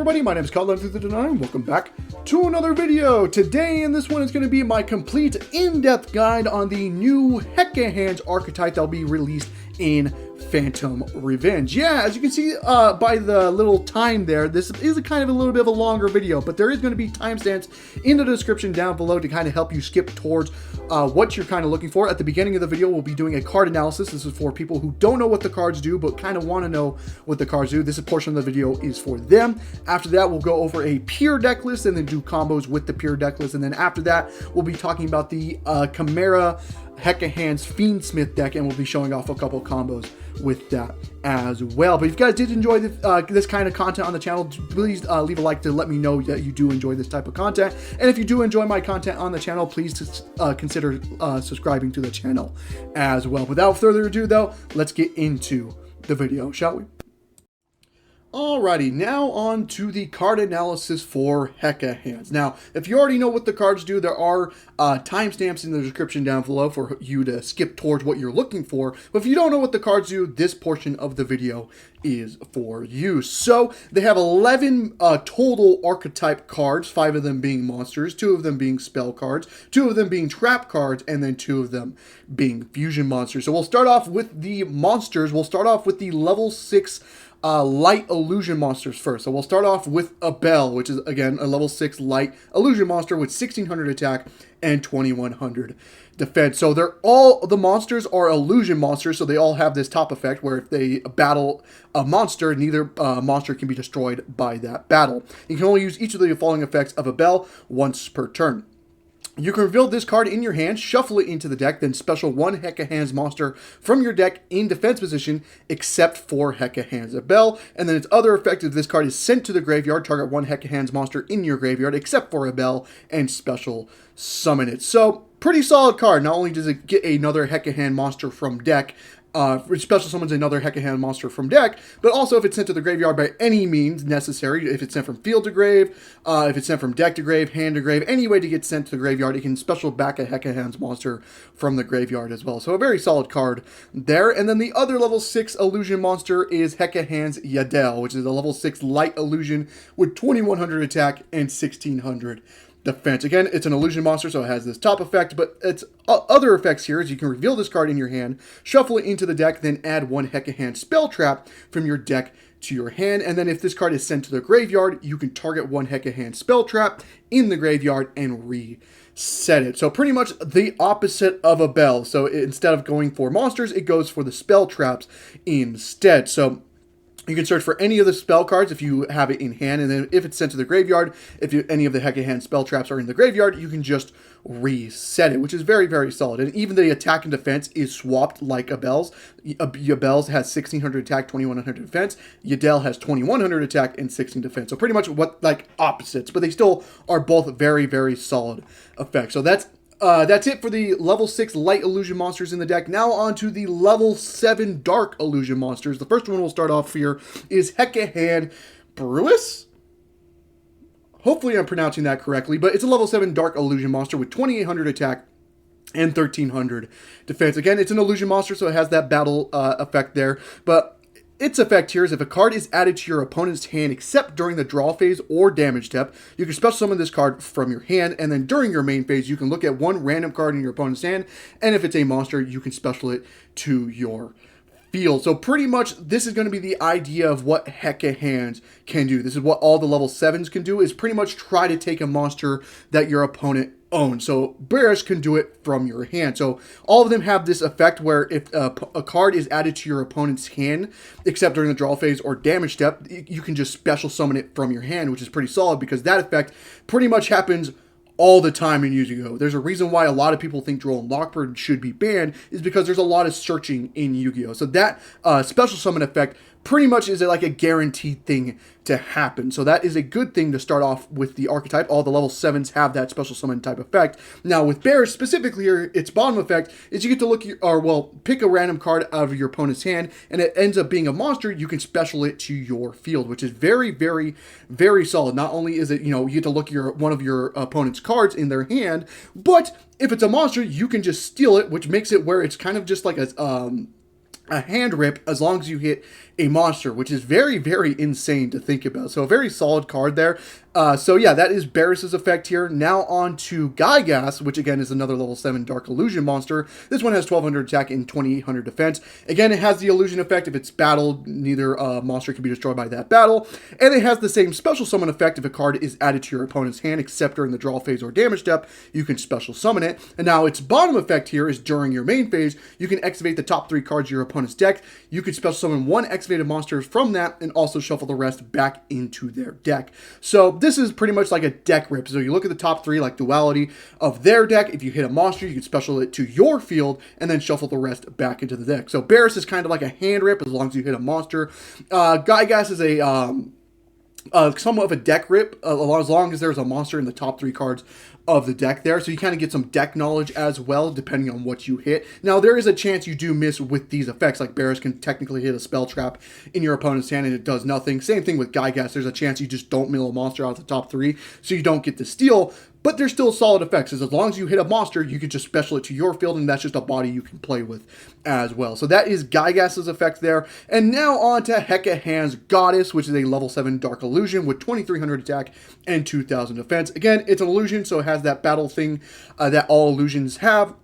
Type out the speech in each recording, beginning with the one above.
everybody, my name is Colin39. Welcome back to another video. Today in this one is going to be my complete in-depth guide on the new Hecahands archetype that will be released in Phantom Revenge. Yeah, as you can see by the little time there, this is a kind of a little bit of a longer video, but there is going to be timestamps in the description down below to kind of help you skip towards what you're kind of looking for. At the beginning of the video, we'll be doing a card analysis. This is for people who don't know what the cards do, but kind of want to know what the cards do. This portion of the video is for them. After that, we'll go over a pure deck list and then do combos with the pure deck list. And then after that, we'll be talking about the Chimera Hecahands Fiendsmith deck, and we'll be showing off a couple combos with that as well. But if you guys did enjoy this kind of content on the channel, please leave a like to let me know that you do enjoy this type of content. And if you do enjoy my content on the channel, please consider subscribing to the channel as well. Without further ado though, let's get into the video, shall we? Alrighty, now on to the card analysis for Hecahands. Now, if you already know what the cards do, there are timestamps in the description down below for you to skip towards what you're looking for. But if you don't know what the cards do, this portion of the video is for you. So, they have 11 total archetype cards, 5 of them being monsters, 2 of them being spell cards, 2 of them being trap cards, and then 2 of them being fusion monsters. So, we'll start off with the monsters. We'll start off with the level 6 light illusion monsters first. So we'll start off with a Bell, which is again a level 6 light illusion monster with 1600 attack and 2100 defense. So the monsters are illusion monsters, so they all have this top effect where if they battle a monster, neither monster can be destroyed by that battle. You can only use each of the following effects of a Bell once per turn. You can reveal this card in your hand, shuffle it into the deck, then special one Hecahands monster from your deck in defense position, except for Hecahands. A Bell, and then its other effect if this card is sent to the graveyard, target one Hecahands monster in your graveyard, except for a Bell, and special summon it. So, pretty solid card. Not only does it get another Hecahand monster from deck, special summons another Hecahands monster from deck, but also if it's sent to the graveyard by any means necessary, if it's sent from field to grave, if it's sent from deck to grave, hand to grave, any way to get sent to the graveyard, it can special back a Hecahands monster from the graveyard as well. So a very solid card there. And then the other level 6 illusion monster is Hecahands Yugioh, which is a level 6 light illusion with 2100 attack and 1600 defense. Again, it's an illusion monster, so it has this top effect, but its other effects here is you can reveal this card in your hand, shuffle it into the deck, then add one Hecahands spell trap from your deck to your hand, and then if this card is sent to the graveyard, you can target one Hecahands spell trap in the graveyard and reset it. So pretty much the opposite of a Bell. So instead of going for monsters, it goes for the spell traps instead. So you can search for any of the spell cards if you have it in hand, and then if it's sent to the graveyard, if any of the Hecahands spell traps are in the graveyard, you can just reset it, which is very, very solid. And even the attack and defense is swapped like a Bell's. Your Bell's has 1600 attack, 2100 defense. Yugioh has 2100 attack and 16 defense. So pretty much like opposites, but they still are both very, very solid effects. So that's it for the level 6 light illusion monsters in the deck. Now on to the level 7 dark illusion monsters. The first one we'll start off here is Hecahands Bruis. Hopefully I'm pronouncing that correctly, but it's a level 7 dark illusion monster with 2800 attack and 1300 defense. Again, it's an illusion monster, so it has that battle effect there, but its effect here is if a card is added to your opponent's hand except during the draw phase or damage step, you can special summon this card from your hand, and then during your main phase, you can look at one random card in your opponent's hand, and if it's a monster, you can special it to your field. So pretty much this is going to be the idea of what Hecahands can do. This is what all the level 7s can do, is pretty much try to take a monster that your opponent owns. So Bearish can do it from your hand. So all of them have this effect where if a card is added to your opponent's hand, except during the draw phase or damage step, you can just special summon it from your hand, which is pretty solid because that effect pretty much happens all the time in Yu-Gi-Oh! There's a reason why a lot of people think Droll and Lockbird should be banned, is because there's a lot of searching in Yu-Gi-Oh! So that special summon effect pretty much is like a guaranteed thing to happen. So that is a good thing to start off with the archetype. All the level 7s have that special summon type effect. Now with Bears specifically here, its bottom effect is you get to look pick a random card out of your opponent's hand, and it ends up being a monster. You can special it to your field, which is very, very, very solid. Not only is it, you get to look at one of your opponent's cards in their hand, but if it's a monster, you can just steal it, which makes it where it's kind of just like a a hand rip as long as you hit a monster, which is very, very insane to think about. So a very solid card there. So yeah, that is Barris's effect here. Now on to Gygas, which again is another level 7 Dark Illusion monster. This one has 1200 attack and 2800 defense. Again, it has the illusion effect. If it's battled, neither monster can be destroyed by that battle. And it has the same special summon effect. If a card is added to your opponent's hand, except during the draw phase or damage step, you can special summon it. And now its bottom effect here is during your main phase, you can activate the top 3 cards of your opponent's deck. You can special summon 1 activated monster from that and also shuffle the rest back into their deck. So this is pretty much like a deck rip. So you look at the top 3 like duality of their deck. If you hit a monster, you can special it to your field and then shuffle the rest back into the deck. So Barris is kind of like a hand rip as long as you hit a monster. Gygas is a somewhat of a deck rip as long as there's a monster in the top 3 cards of the deck there. So you kind of get some deck knowledge as well, depending on what you hit. Now, there is a chance you do miss with these effects. Like Barris can technically hit a spell trap in your opponent's hand and it does nothing. Same thing with Gygas. There's a chance you just don't mill a monster out of the top 3, so you don't get the steal. But they're still solid effects. As long as you hit a monster, you can just special it to your field, and that's just a body you can play with as well. So that is Gygas's effect there. And now on to Hecahands Goddess, which is a level 7 Dark Illusion with 2300 attack and 2000 defense. Again, it's an illusion, so it has that battle thing that all illusions have.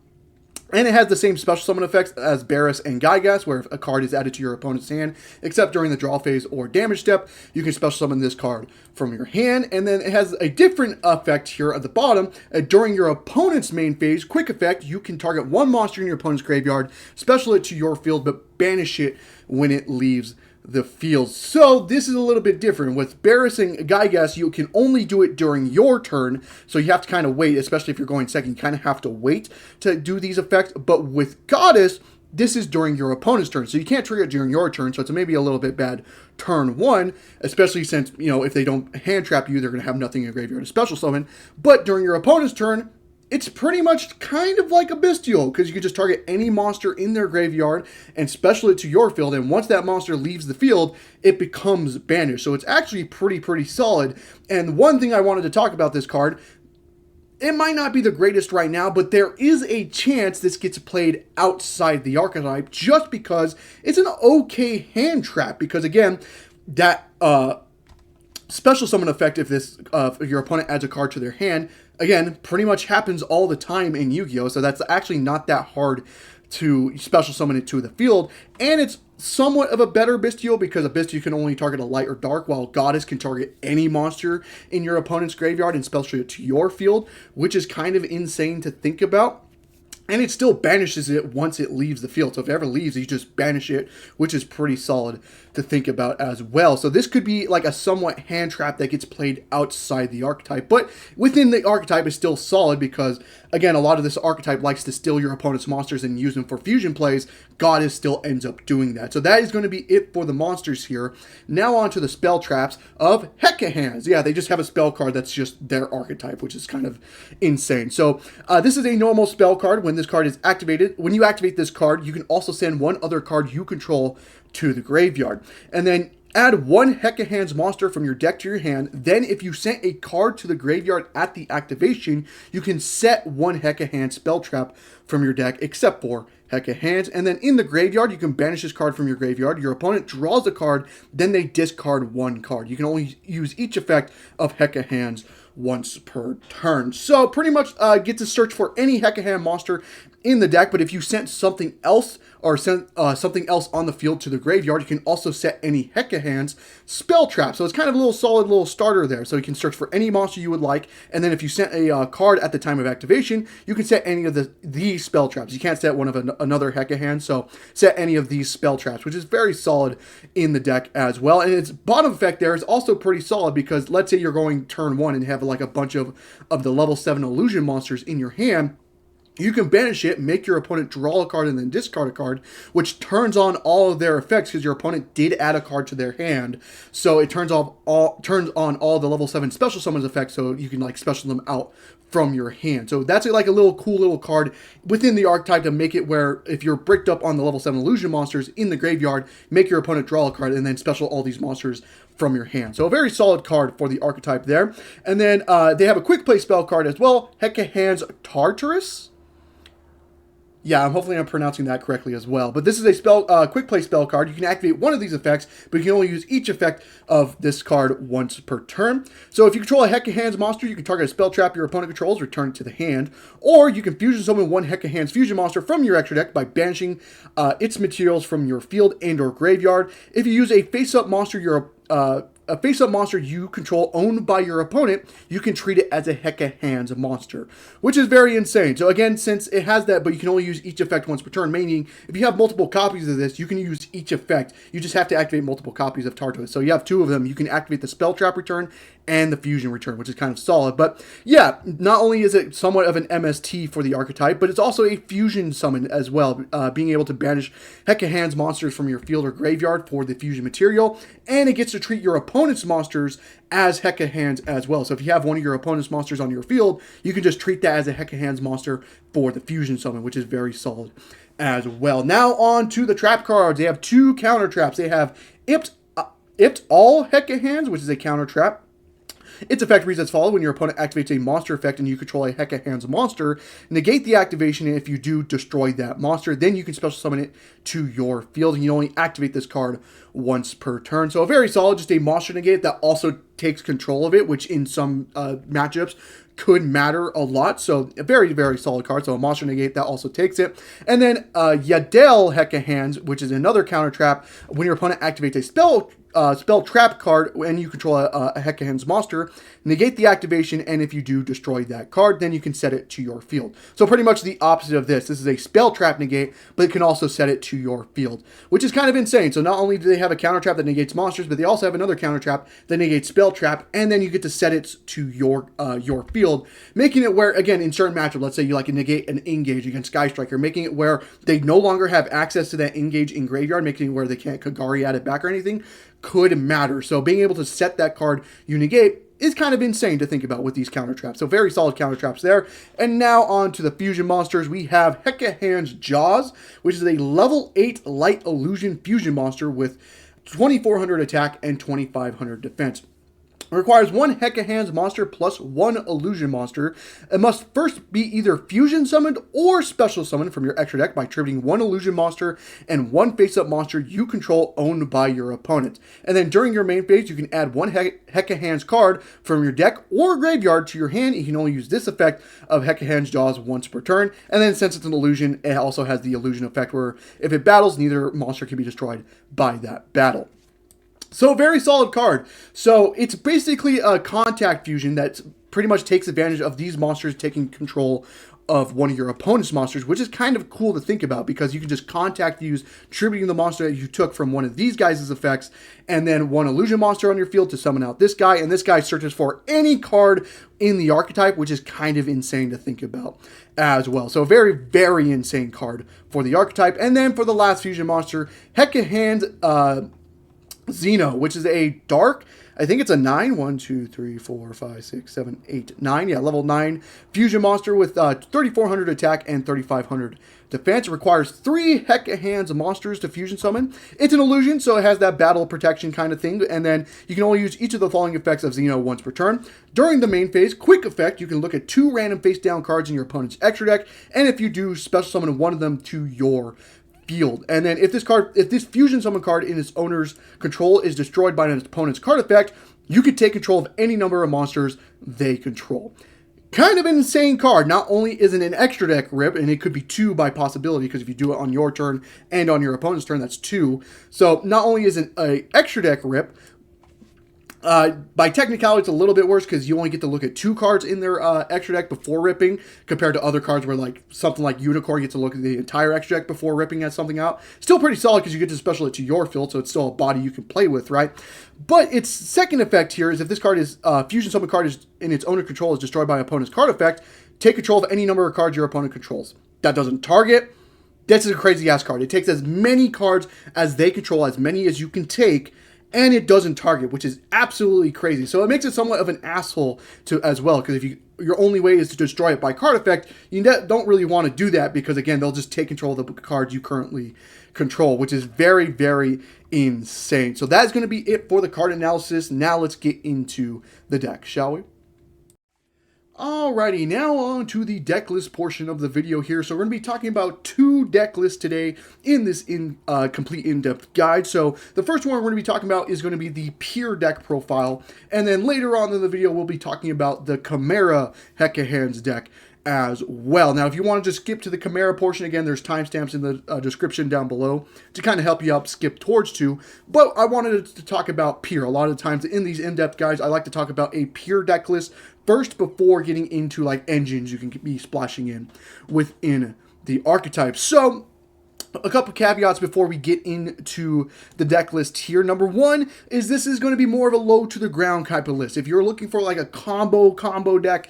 And it has the same special summon effects as Barris and Gygas, where if a card is added to your opponent's hand, except during the draw phase or damage step, you can special summon this card from your hand. And then it has a different effect here at the bottom. During your opponent's main phase, quick effect, you can target 1 monster in your opponent's graveyard, special it to your field, but banish it when it leaves the field. So this is a little bit different. With Barris and Gygas, you can only do it during your turn, so you have to kind of wait, especially if you're going second, you kind of have to wait to do these effects. But with Goddess, this is during your opponent's turn, so you can't trigger it during your turn, so it's maybe a little bit bad turn 1, especially since, you know, if they don't hand trap you, they're going to have nothing in your graveyard to special summon. But during your opponent's turn, it's pretty much kind of like a Bestial, because you can just target any monster in their graveyard and special it to your field, and once that monster leaves the field, it becomes banished. So it's actually pretty solid. And one thing I wanted to talk about this card, it might not be the greatest right now, but there is a chance this gets played outside the archetype, just because it's an okay hand trap, because again, that special summon effect, if your opponent adds a card to their hand, again, pretty much happens all the time in Yu-Gi-Oh! So that's actually not that hard to special summon it to the field. And it's somewhat of a better Bestial, because a Bestial can only target a light or dark, while Goddess can target any monster in your opponent's graveyard and special it to your field, which is kind of insane to think about. And it still banishes it once it leaves the field. So if it ever leaves, you just banish it, which is pretty solid to think about as well. So this could be like a somewhat hand trap that gets played outside the archetype. But within the archetype is still solid because, again, a lot of this archetype likes to steal your opponent's monsters and use them for fusion plays. Goddess still ends up doing that. So that is going to be it for the monsters here. Now on to the spell traps of Hecahands. Yeah, they just have a spell card that's just their archetype, which is kind of insane. So this is a normal spell card. When this card is activated, when you activate this card, you can also send 1 other card you control to the graveyard. And then add 1 Hecahands monster from your deck to your hand. Then if you sent a card to the graveyard at the activation, you can set 1 Hecahands spell trap from your deck, except for Hecahands. And then in the graveyard, you can banish this card from your graveyard. Your opponent draws a card, then they discard 1 card. You can only use each effect of Hecahands once per turn. So pretty much get to search for any Hecahand monster in the deck, but if you sent something else or sent something else on the field to the graveyard, you can also set any Hecahands spell trap. So it's kind of a little solid little starter there. So you can search for any monster you would like, and then if you sent a card at the time of activation, you can set any of these spell traps. You can't set one of another Hecahand, so set any of these spell traps, which is very solid in the deck as well. And its bottom effect there is also pretty solid, because let's say you're going turn 1 and have like a bunch of the level 7 illusion monsters in your hand. You can banish it, make your opponent draw a card and then discard a card, which turns on all of their effects because your opponent did add a card to their hand. So it turns on all the level 7 special summons effects, so you can like special them out from your hand. So that's like a little cool little card within the archetype to make it where if you're bricked up on the level 7 illusion monsters in the graveyard, make your opponent draw a card and then special all these monsters from your hand. So a very solid card for the archetype there. And then they have a quick play spell card as well, Hecahands Tartarus. Yeah, hopefully I'm pronouncing that correctly as well. But this is a spell, quick play spell card. You can activate one of these effects, but you can only use each effect of this card once per turn. So if you control a Hecahands monster, you can target a spell trap your opponent controls, return it to the hand. Or you can fusion summon one Hecahands fusion monster from your extra deck by banishing its materials from your field and or graveyard. If you use a face-up monster a face-up monster you control owned by your opponent, you can treat it as a Hecahands monster, which is very insane. So again, since it has that, but you can only use each effect once per turn, meaning if you have multiple copies of this, you can use each effect. You just have to activate multiple copies of Tartarus. So you have two of them. You can activate the Spell Trap return and the Fusion return, which is kind of solid. But yeah, not only is it somewhat of an MST for the archetype, but it's also a Fusion summon as well, being able to banish Hecahands monsters from your field or graveyard for the Fusion material, and it gets to treat your opponent's monsters as Hecahands as well. So if you have one of your opponent's monsters on your field, you can just treat that as a Hecahands monster for the Fusion summon, which is very solid as well. Now on to the trap cards. They have two counter traps. They have Ipt All Hecahands, which is a counter trap. Its effect reads as follows: when your opponent activates a monster effect and you control a Hecahands monster, negate the activation, and if you do, destroy that monster. Then you can special summon it to your field, and you only activate this card once per turn. So very solid, just a monster negate that also takes control of it, which in some matchups could matter a lot. So a very, very solid card. So a monster negate that also takes it. And then Yadel Hecahands, which is another counter trap. When your opponent activates a spell trap card and you control a Hecahands monster, negate the activation, and if you do, destroy that card. Then you can set it to your field. So pretty much the opposite of this. This is a spell trap negate, but it can also set it to your field, which is kind of insane. So not only do they have a counter trap that negates monsters, but they also have another counter trap that negates spell trap, and then you get to set it to your field, making it where, again, in certain matchups, let's say you like negate an engage against Sky Striker, making it where they no longer have access to that engage in graveyard, making it where they can't Kagari add it back or anything, could matter. So being able to set that card you negate is kind of insane to think about with these counter traps. So very solid counter traps there. And now on to the fusion monsters. We have Hecahands Jaws, which is a level 8 light illusion fusion monster with 2400 attack and 2500 defense. It requires one Hecahands monster plus one illusion monster. It must first be either fusion summoned or special summoned from your extra deck by tributing one illusion monster and one face-up monster you control owned by your opponent. And then during your main phase, you can add one Hecahands card from your deck or graveyard to your hand. You can only use this effect of Hecahands Jaws once per turn. And then since it's an illusion, it also has the illusion effect where if it battles, neither monster can be destroyed by that battle. So very solid card. So it's basically a contact fusion that pretty much takes advantage of these monsters taking control of one of your opponent's monsters, which is kind of cool to think about because you can just contact fuse, tributing the monster that you took from one of these guys' effects, and then one illusion monster on your field to summon out this guy, and this guy searches for any card in the archetype, which is kind of insane to think about as well. So a very, very insane card for the archetype. And then for the last fusion monster, Hecahands Xeno, which is a dark, I think it's a 9. 1, 2, 3, 4, 5, 6, 7, 8, 9. Yeah, level 9 fusion monster with 3400 attack and 3500 defense. It requires 3 Hecahands monsters to fusion summon. It's an illusion, so it has that battle protection kind of thing. And then you can only use each of the following effects of Xeno once per turn. During the main phase, quick effect, you can look at 2 random face down cards in your opponent's extra deck. And if you do, special summon one of them to your field. And then if this fusion summon card in its owner's control is destroyed by an opponent's card effect, you can take control of any number of monsters they control. Kind of an insane card. Not only is it an extra deck rip, and it could be 2 by possibility, because if you do it on your turn and on your opponent's turn, that's 2. So not only is it an extra deck rip, by technicality, it's a little bit worse because you only get to look at 2 cards in their extra deck before ripping, compared to other cards where like something like Unicorn gets to look at the entire extra deck before ripping at something out. Still pretty solid because you get to special it to your field, so it's still a body you can play with, right? But its second effect here is if this card is fusion summon card is in its owner control is destroyed by opponent's card effect, take control of any number of cards your opponent controls. That doesn't target. This is a crazy ass card. It takes as many cards as they control, as many as you can take, and it doesn't target, which is absolutely crazy. So it makes it somewhat of an asshole to as well, because if your only way is to destroy it by card effect, you don't really want to do that because, again, they'll just take control of the cards you currently control, which is very, very insane. So that is going to be it for the card analysis. Now let's get into the deck, shall we? Alrighty, now on to the deck list portion of the video here. So we're going to be talking about 2 deck lists today in this complete in-depth guide. So the first one we're going to be talking about is going to be the pure deck profile. And then later on in the video, we'll be talking about the Chimera Hecahands deck as well. Now, if you want to just skip to the Chimera portion, again, there's timestamps in the description down below to kind of help you out skip towards 2. But I wanted to talk about pure. A lot of times in these in-depth guides, I like to talk about a pure deck list first before getting into like engines you can be splashing in within the archetypes. So a couple caveats before we get into the deck list here. Number 1 is this is going to be more of a low to the ground type of list. If you're looking for like a combo deck,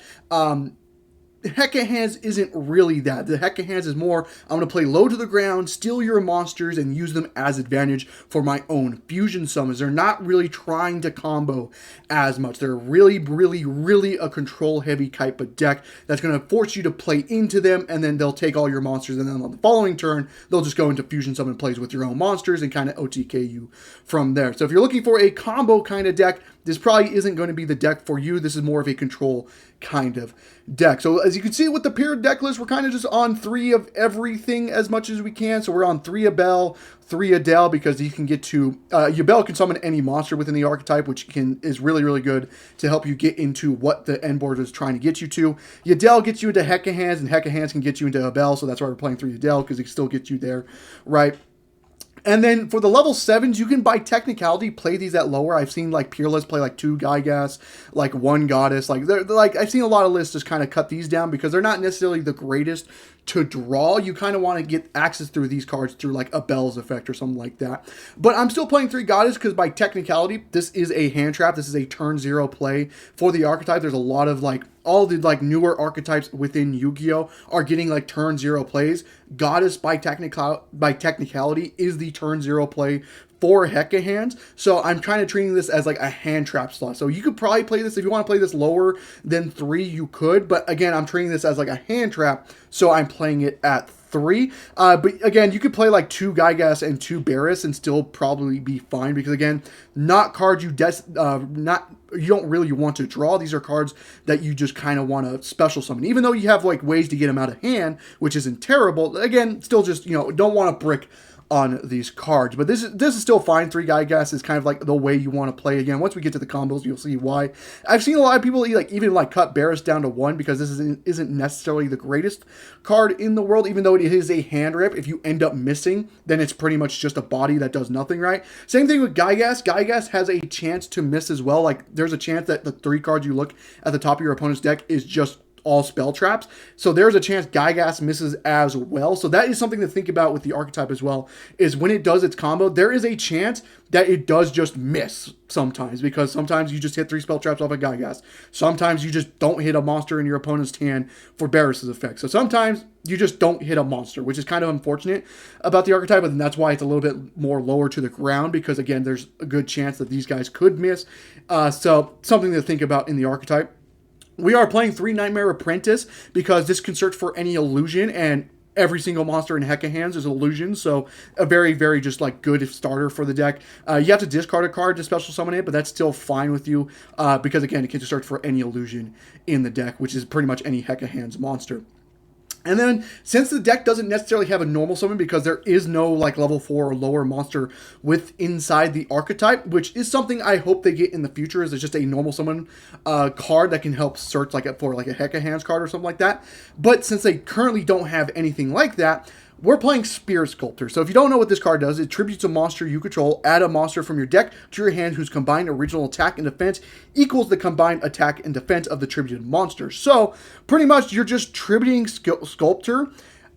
Hecahands isn't really that. The Hecahands is more, I'm going to play low to the ground, steal your monsters, and use them as advantage for my own fusion summons. They're not really trying to combo as much. They're really a control-heavy type of deck that's going to force you to play into them, and then they'll take all your monsters, and then on the following turn, they'll just go into fusion summon plays with your own monsters and kind of OTK you from there. So if you're looking for a combo kind of deck, this probably isn't going to be the deck for you. This is more of a control kind of deck. So as you can see with the pure deck list, we're kind of just on 3 of everything as much as we can. So we're on 3 Abel, 3 Adele, because you can get to, Abel can summon any monster within the archetype, which is really good to help you get into what the end board is trying to get you to. Adele gets you into Hecahands, and Hecahands can get you into Abel, so that's why we're playing 3 Adele, because it can still get you there, right? And then for the level 7s, you can, by technicality, play these at lower. I've seen like pure lists play like 2 Gygas, like 1 Goddess. Like they're like I've seen a lot of lists just kind of cut these down because they're not necessarily the greatest to draw. You kind of want to get access through these cards through like a Bell's effect or something like that. But I'm still playing 3 Goddess because by technicality, this is a hand trap. This is a turn 0 play for the archetype. There's a lot of like all the like newer archetypes within Yu-Gi-Oh are getting like turn 0 plays. Goddess by technicality is the turn 0 play for Hecahands. So I'm kind of treating this as like a hand trap slot. So you could probably play this if you want to play this lower than 3, you could. But again, I'm treating this as like a hand trap. So I'm playing it at 3. But again, you could play like 2 Gygas and 2 Barris and still probably be fine because again, not cards you don't really want to draw. These are cards that you just kind of want to special summon. Even though you have like ways to get them out of hand, which isn't terrible. Again, still just, don't want to brick on these cards. But this is still fine. 3 Gygas is kind of like the way you want to play. Again, once we get to the combos, you'll see why. I've seen a lot of people even cut Barris down to 1 because this isn't necessarily the greatest card in the world, even though it is a hand rip. If you end up missing, then it's pretty much just a body that does nothing, right? Same thing with Gygas. Gygas has a chance to miss as well. Like there's a chance that the 3 cards you look at the top of your opponent's deck is just all spell traps. So there's a chance Gygas misses as well. So that is something to think about with the archetype as well, is when it does its combo, there is a chance that it does just miss sometimes, because sometimes you just hit 3 spell traps off a Gygas. Sometimes you just don't hit a monster in your opponent's hand for Barris's effect. So sometimes you just don't hit a monster, which is kind of unfortunate about the archetype, and that's why it's a little bit more lower to the ground, because again, there's a good chance that these guys could miss. So something to think about in the archetype. We are playing 3 Nightmare Apprentice because this can search for any illusion, and every single monster in Hecahands is illusion, so a very just like good starter for the deck. You have to discard a card to special summon it, but that's still fine with you because again, it can just search for any illusion in the deck, which is pretty much any Hecahands monster. And then, since the deck doesn't necessarily have a normal summon because there is no like level 4 or lower monster inside the archetype, which is something I hope they get in the future, is just a normal summon card that can help search for like a Hecahands card or something like that. But since they currently don't have anything like that, we're playing Spirit Sculptor. So if you don't know what this card does, it tributes a monster you control. Add a monster from your deck to your hand whose combined original attack and defense equals the combined attack and defense of the tributed monster. So pretty much you're just tributing Sculptor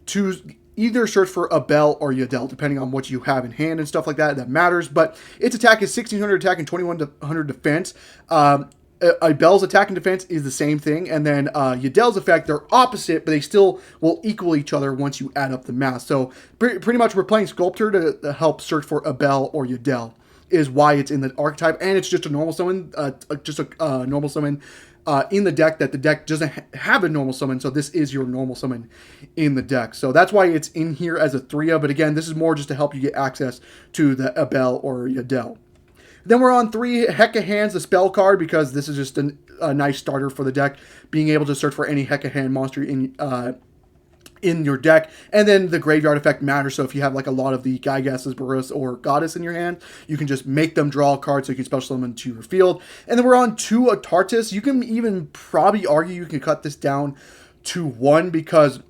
to either search for a Bell or Yadel, depending on what you have in hand and stuff like that. That matters. But its attack is 1600 attack and 2100 defense. Bell's attack and defense is the same thing, and then Yadel's effect, they're opposite, but they still will equal each other once you add up the math. So pretty much we're playing Sculptor to help search for a Bell or Yadel, is why it's in the archetype, and it's just a normal summon, normal summon in the deck that the deck doesn't have a normal summon, so this is your normal summon in the deck. So that's why it's in here as a 3-of, but again, this is more just to help you get access to the Abel or Yadel. Then we're on 3 Hecahands, the spell card, because this is just a nice starter for the deck, being able to search for any Hecahan monster in your deck. And then the graveyard effect matters, so if you have like a lot of the Gygas's, Barus, or Goddess in your hand, you can just make them draw a card so you can special summon to your field. And then we're on 2 Atartus. You can even probably argue you can cut this down to 1 because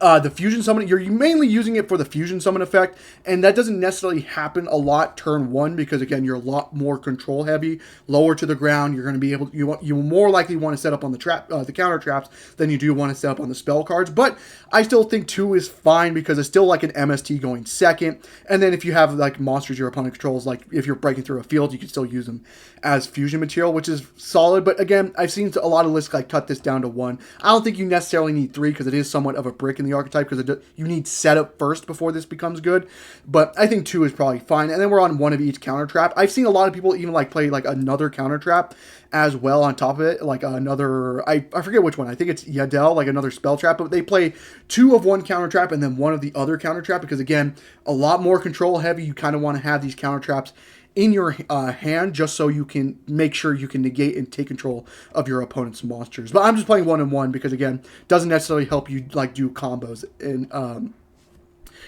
the fusion summon, you're mainly using it for the fusion summon effect, and that doesn't necessarily happen a lot turn 1 because, again, you're a lot more control heavy, lower to the ground. You're going to be able, you more likely want to set up on the counter traps than you do want to set up on the spell cards. But I still think 2 is fine because it's still like an MST going second. And then if you have like monsters your opponent controls, like if you're breaking through a field, you can still use them as fusion material, which is solid. But again, I've seen a lot of lists like cut this down to 1. I don't think you necessarily need 3 because it is somewhat of a brick in the archetype because you need setup first before this becomes good. But I think 2 is probably fine. And then we're on 1 of each counter trap. I've seen a lot of people even like play like another counter trap as well on top of it, like another, I forget which one. I think it's Yadel, like another spell trap, but they play 2 of one counter trap and then 1 of the other counter trap because, again, a lot more control heavy. You kind of want to have these counter traps in your hand just so you can make sure you can negate and take control of your opponent's monsters. But I'm just playing 1 and 1 because, again, doesn't necessarily help you like do combos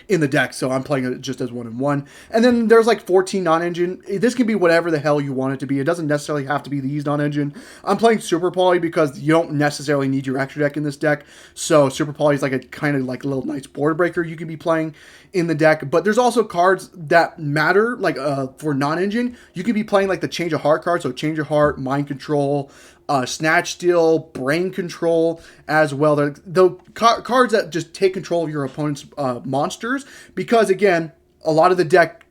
in the deck, so I'm playing it just as 1 and 1. And then there's like 14 non-engine. This can be whatever the hell you want it to be. It doesn't necessarily have to be these non-engine. I'm playing Super Poly because you don't necessarily need your extra deck in this deck. So Super Poly is like a kind of like a little nice board breaker you can be playing in the deck. But there's also cards that matter, like for non-engine. You can be playing like the Change of Heart card, so Change of Heart, Mind Control, Snatch Steal, Brain Control as well. They're the cards that just take control of your opponent's monsters because, again, a lot of the deck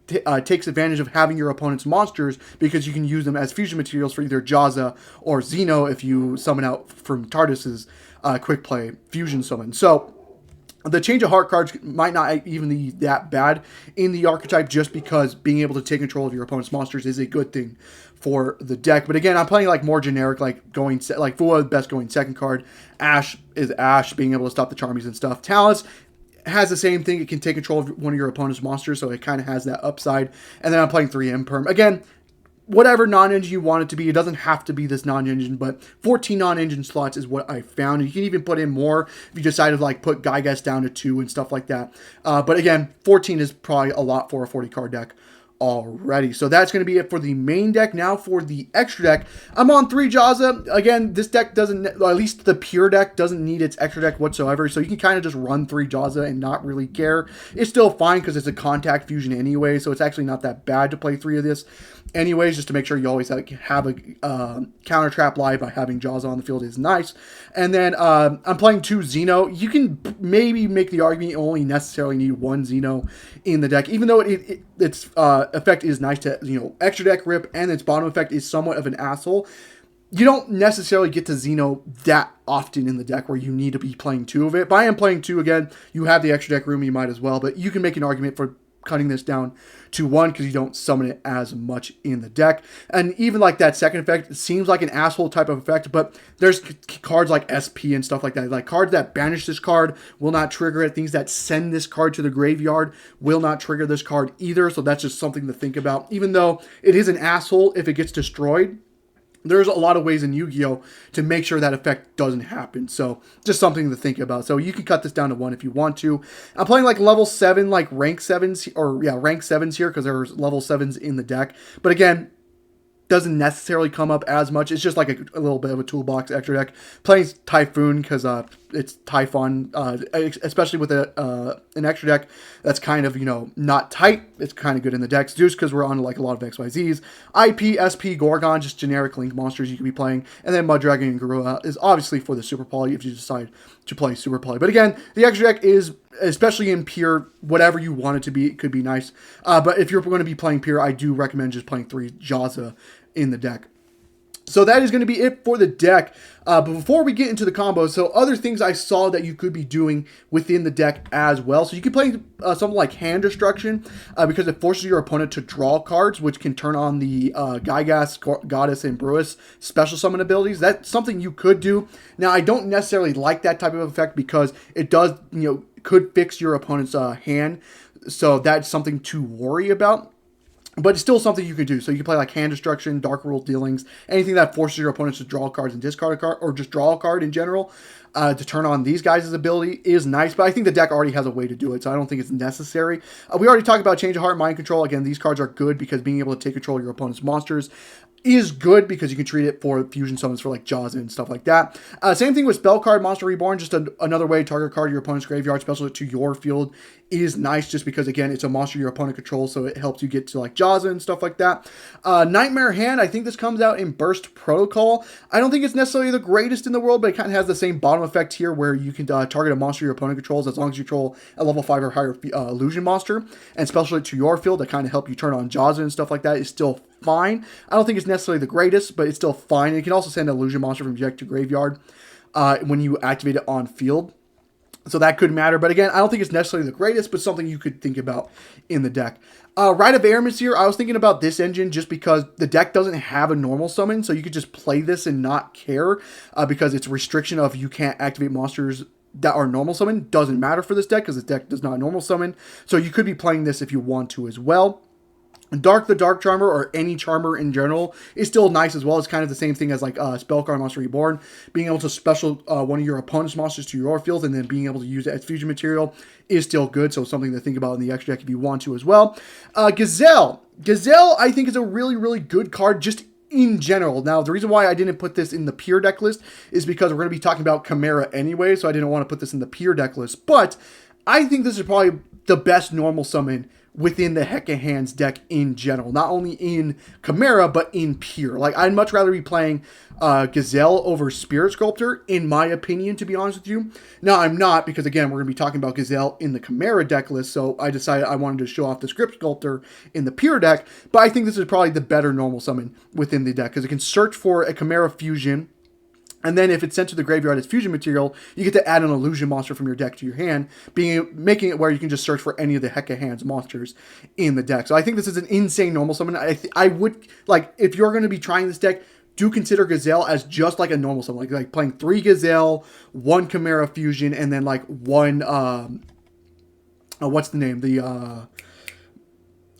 takes advantage of having your opponent's monsters because you can use them as fusion materials for either Jaza or Xeno if you summon out from Tardis's quick play fusion summon. So the Change of Heart cards might not even be that bad in the archetype just because being able to take control of your opponent's monsters is a good thing for the deck. But again, I'm playing like more generic, like going like Fua, best going second card. Ash is Ash, being able to stop the Charmies and stuff. Talus has the same thing. It can take control of one of your opponent's monsters, so it kind of has that upside. And then I'm playing 3 Imperm. Again, whatever non-engine you want it to be. It doesn't have to be this non-engine, but 14 non-engine slots is what I found. And you can even put in more if you decide to like put Gygas down to 2 and stuff like that. But again, 14 is probably a lot for a 40 card deck already. So that's going to be it for the main deck. Now for the extra deck, I'm on 3 Jaza. Again, this deck doesn't, or at least the pure deck doesn't need its extra deck whatsoever. So you can kind of just run 3 Jaza and not really care. It's still fine because it's a contact fusion anyway. So it's actually not that bad to play 3 of this anyways, just to make sure you always have a counter trap live by having Jaza on the field is nice. And then I'm playing 2 Xeno. You can maybe make the argument you only necessarily need 1 Xeno in the deck, even though its effect is nice to, extra deck rip, and its bottom effect is somewhat of an asshole. You don't necessarily get to Xeno that often in the deck where you need to be playing 2 of it. But I am playing 2 again. You have the extra deck room, you might as well. But you can make an argument for cutting this down to 1 because you don't summon it as much in the deck. And even like that second effect, it seems like an asshole type of effect, but there's cards like SP and stuff like that. Like cards that banish this card will not trigger it. Things that send this card to the graveyard will not trigger this card either. So that's just something to think about. Even though it is an asshole if it gets destroyed, there's a lot of ways in Yu-Gi-Oh! To make sure that effect doesn't happen. So just something to think about. So you can cut this down to 1 if you want to. I'm playing like level 7, like rank 7s, or yeah, rank 7s here because there's level 7s in the deck. But again, doesn't necessarily come up as much. It's just like a little bit of a toolbox extra deck. Playing Typhoon because it's Typhon, especially with an extra deck that's kind of, not tight. It's kind of good in the decks. Zeus because we're on like a lot of XYZs. IP, SP, Gorgon, just generic Link monsters you can be playing. And then Mud Dragon and Garua is obviously for the Super Poly if you decide to play Super Poly. But again, the extra deck is, especially in pure, whatever you want it to be, it could be nice. But if you're going to be playing pure, I do recommend just playing 3 Jaza in the deck. So that is going to be it for the deck. But before we get into the combos, so other things I saw that you could be doing within the deck as well. So you could play something like Hand Destruction because it forces your opponent to draw cards, which can turn on the Gygas, Goddess, and Brewis special summon abilities. That's something you could do. Now, I don't necessarily like that type of effect because it does, could fix your opponent's hand. So that's something to worry about. But it's still something you can do. So you can play like Hand Destruction, Dark World Dealings, anything that forces your opponents to draw cards and discard a card, or just draw a card in general, to turn on these guys' ability is nice. But I think the deck already has a way to do it, so I don't think it's necessary. We already talked about Change of Heart, Mind Control. Again, these cards are good because being able to take control of your opponent's monsters is good because you can treat it for fusion summons for like Jaws and stuff like that. Same thing with Spell Card, Monster Reborn, just another way to target a card your opponent's graveyard, special it to your field is nice just because, again, it's a monster your opponent controls, so it helps you get to like Jaws and stuff like that. Nightmare Hand, I think this comes out in Burst Protocol. I don't think it's necessarily the greatest in the world, but it kind of has the same bottom effect here where you can target a monster your opponent controls as long as you control a level 5 or higher illusion monster, and special it to your field to kind of help you turn on Jaws and stuff like that is still fine. I don't think it's necessarily the greatest, but it's still fine. You can also send an illusion monster from deck to graveyard when you activate it on field. So that could matter. But again, I don't think it's necessarily the greatest, but something you could think about in the deck. Rite of Aramis, I was thinking about this engine just because the deck doesn't have a normal summon, so you could just play this and not care because it's a restriction of you can't activate monsters that are normal summon. Doesn't matter for this deck because this deck does not normal summon. So you could be playing this if you want to as well. Dark the Dark Charmer, or any Charmer in general, is still nice as well. It's kind of the same thing as like Spellcard, Monster Reborn. Being able to special one of your opponent's monsters to your field and then being able to use it as fusion material is still good. So something to think about in the extra deck if you want to as well. Gazelle. Gazelle, I think, is a really, really good card just in general. Now, the reason why I didn't put this in the pure deck list is because we're going to be talking about Chimera anyway, so I didn't want to put this in the pure deck list. But I think this is probably the best normal summon within the Hecahands deck in general. Not only in Chimera, but in pure. Like, I'd much rather be playing Gazelle over Spirit Sculptor, in my opinion, to be honest with you. Now, I'm not, because again, we're going to be talking about Gazelle in the Chimera deck list, so I decided I wanted to show off the Script Sculptor in the pure deck, but I think this is probably the better normal summon within the deck, because it can search for a Chimera Fusion, and then if it's sent to the graveyard as fusion material, you get to add an illusion monster from your deck to your hand, making it where you can just search for any of the Hecahands monsters in the deck. So I think this is an insane normal summon. I would, like, if you're going to be trying this deck, do consider Gazelle as just like a normal summon. Like playing 3 Gazelle, 1 Chimera Fusion, and then like 1, what's the name?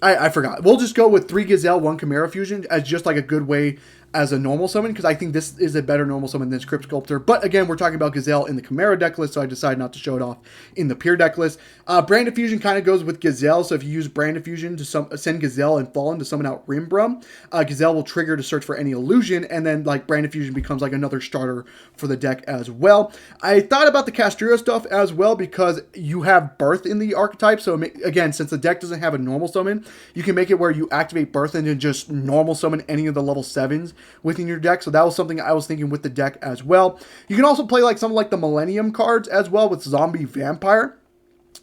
I forgot. We'll just go with 3 Gazelle, 1 Chimera Fusion as just like a good way as a normal summon, because I think this is a better normal summon than Script Sculptor. But again, we're talking about Gazelle in the Chimera deck list, so I decided not to show it off in the pure deck list. Brand Diffusion kind of goes with Gazelle, so if you use Brand Diffusion to send Gazelle and Fallen to summon out Rimbrum, Gazelle will trigger to search for any illusion, and then like Brand Diffusion becomes like another starter for the deck as well. I thought about the Castria stuff as well because you have Birth in the archetype, so again, since the deck doesn't have a normal summon, you can make it where you activate Birth and then just normal summon any of the level 7s within your deck. So that was something I was thinking with the deck as well. You can also play like some like the Millennium cards as well with Zombie Vampire,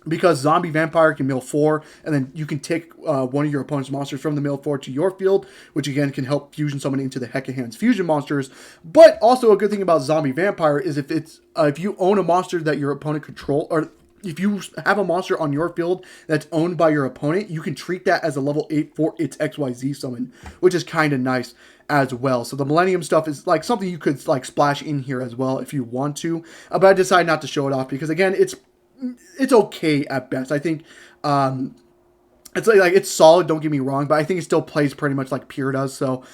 because Zombie Vampire can mill 4, and then you can take one of your opponent's monsters from the mill 4 to your field, which again can help fusion summon into the Hecahands fusion monsters. But also a good thing about Zombie Vampire is if you own a monster that your opponent control, or if you have a monster on your field that's owned by your opponent, you can treat that as a level 8 for its XYZ summon, which is kind of nice as well. So the Millennium stuff is like something you could like splash in here as well if you want to. But I decided not to show it off because again, it's okay at best. I think it's like it's solid, don't get me wrong, but I think it still plays pretty much like pure does. So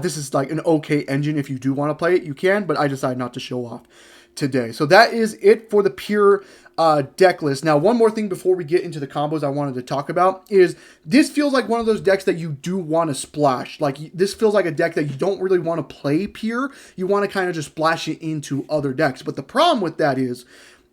this is like an okay engine. If you do want to play it, you can, but I decided not to show off today. So that is it for the pure deck list. Now, one more thing before we get into the combos I wanted to talk about is this feels like one of those decks that you do want to splash. Like, this feels like a deck that you don't really want to play pure. You want to kind of just splash it into other decks. But the problem with that is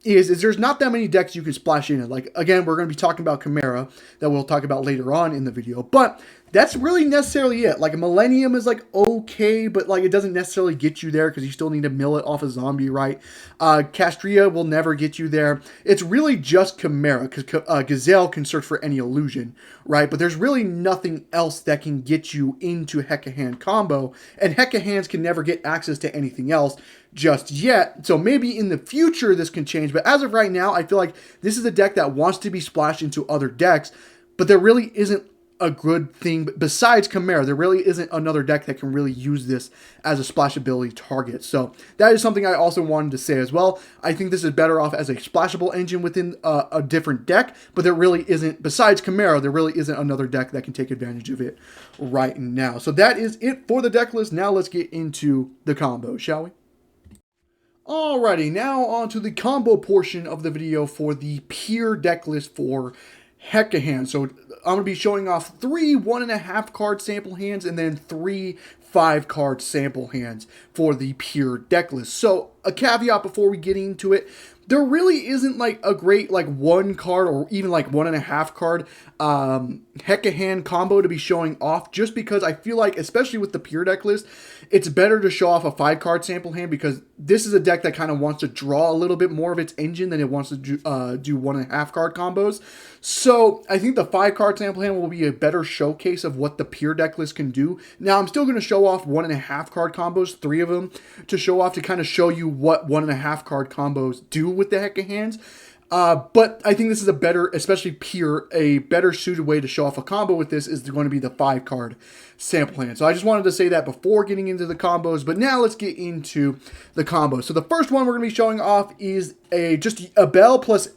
there's not that many decks you can splash in it. Like, again, we're going to be talking about Chimera that we'll talk about later on in the video. But that's really necessarily it. Like, a Millennium is, like, okay, but, like, it doesn't necessarily get you there because you still need to mill it off a zombie, right? Castria will never get you there. It's really just Chimera because Gazelle can search for any illusion, right? But there's really nothing else that can get you into Hecahand combo, and Hecahands can never get access to anything else just yet. So maybe in the future this can change, but as of right now, I feel like this is a deck that wants to be splashed into other decks, but there really isn't a good thing. Besides Chimera, there really isn't another deck that can really use this as a splashability target. So that is something I also wanted to say as well. I think this is better off as a splashable engine within a different deck, but there really isn't, besides Chimera, there really isn't another deck that can take advantage of it right now. So that is it for the deck list. Now let's get into the combo, shall we? Alrighty, now on to the combo portion of the video for the pure deck list for Hecahands. So I'm going to be showing off 3 1.5 card sample hands and then 3 5 card sample hands for the pure deck list. So a caveat before we get into it, there really isn't like a great like 1 card or even like 1.5 card Hecahand combo to be showing off, just because I feel like, especially with the pure deck list, it's better to show off a 5 card sample hand, because this is a deck that kind of wants to draw a little bit more of its engine than it wants to do 1.5 card combos. So I think the 5 card sample hand will be a better showcase of what the pure deck list can do. Now I'm still going to show off 1.5 card combos, 3 of them to show off, to kind of show you what 1.5 card combos do with the Hecahands. But I think this is a better, especially pure, a better suited way to show off a combo with this is going to be the 5 card sample hand. So I just wanted to say that before getting into the combos, but now let's get into the combos. So the first one we're going to be showing off is just a bell plus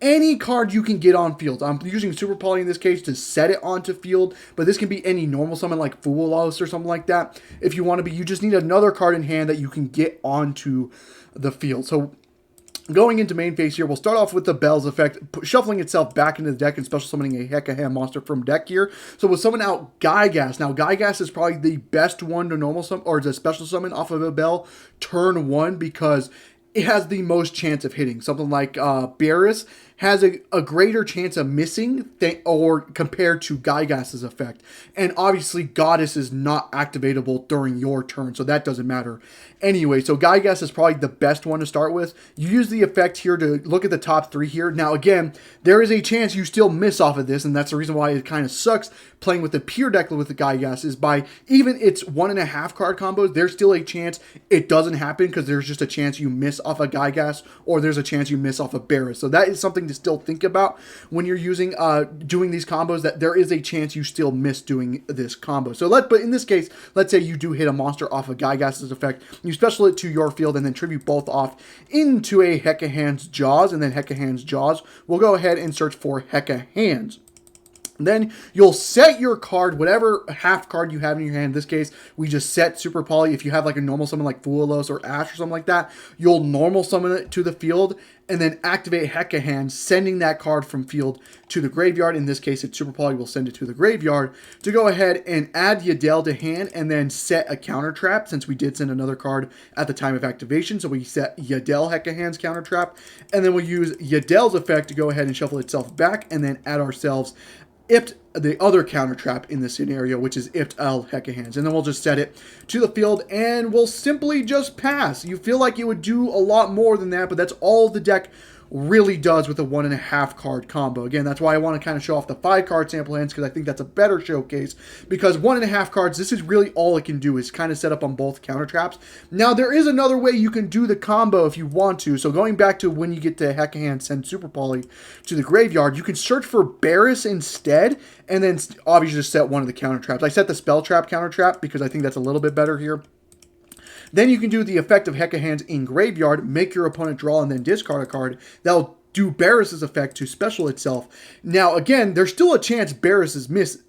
any card you can get on field. I'm using Super Poly in this case to set it onto field, but this can be any normal summon like Foolos or something like that. If you want to be, you just need another card in hand that you can get onto the field. So going into main phase here, we'll start off with the Bell's effect, shuffling itself back into the deck and special summoning a Hecahand monster from deck here. So we'll summon out Gygas. Now, Gygas is probably the best one to normal summon, or to special summon off of a Bell turn 1, because it has the most chance of hitting. Something like Barris has a greater chance of missing or compared to Gygas's effect. And obviously, Goddess is not activatable during your turn, so that doesn't matter. Anyway, so Gygas is probably the best one to start with. You use the effect here to look at the top 3 here. Now, again, there is a chance you still miss off of this, and that's the reason why it kind of sucks playing with the pure deck with the Gygas, is by even its 1.5 card combos, there's still a chance it doesn't happen, because there's just a chance you miss off a Gygas, or there's a chance you miss off a Barris. So that is something to still think about when you're using doing these combos, that there is a chance you still miss doing this combo. So but in this case, let's say you do hit a monster off of Gygas's effect, you special it to your field and then tribute both off into a Hecahand's Jaws, and then Hecahand's Jaws, we'll go ahead and search for Hecahands. Then you'll set your card, whatever half card you have in your hand. In this case, we just set Super Poly. If you have like a normal summon like Foolos or Ash or something like that, you'll normal summon it to the field and then activate Hecahands, sending that card from field to the graveyard. In this case, it's Super Poly will send it to the graveyard to go ahead and add Yugioh to hand and then set a counter trap, since we did send another card at the time of activation. So we set Yugioh Hecahands counter trap, and then we'll use Yugioh's effect to go ahead and shuffle itself back and then add ourselves Ipt, the other counter trap in this scenario, which is Ipt L Hecahands. And then we'll just set it to the field and we'll simply just pass. You feel like it would do a lot more than that, but that's all the deck really does with a 1.5 card combo. Again, that's why I want to kind of show off the 5 card sample hands, because I think that's a better showcase, because 1.5 cards, this is really all it can do, is kind of set up on both counter traps. Now, there is another way you can do the combo if you want to. So going back to when you get to Hecahand, send Super Poly to the graveyard, you can search for Barris instead, and then obviously just set one of the counter traps. I set the Spell Trap counter trap because I think that's a little bit better here. Then you can do the effect of Hecahands in graveyard, make your opponent draw and then discard a card. That'll do Barris's effect to special itself. Now, again, there's still a chance Barris's miss.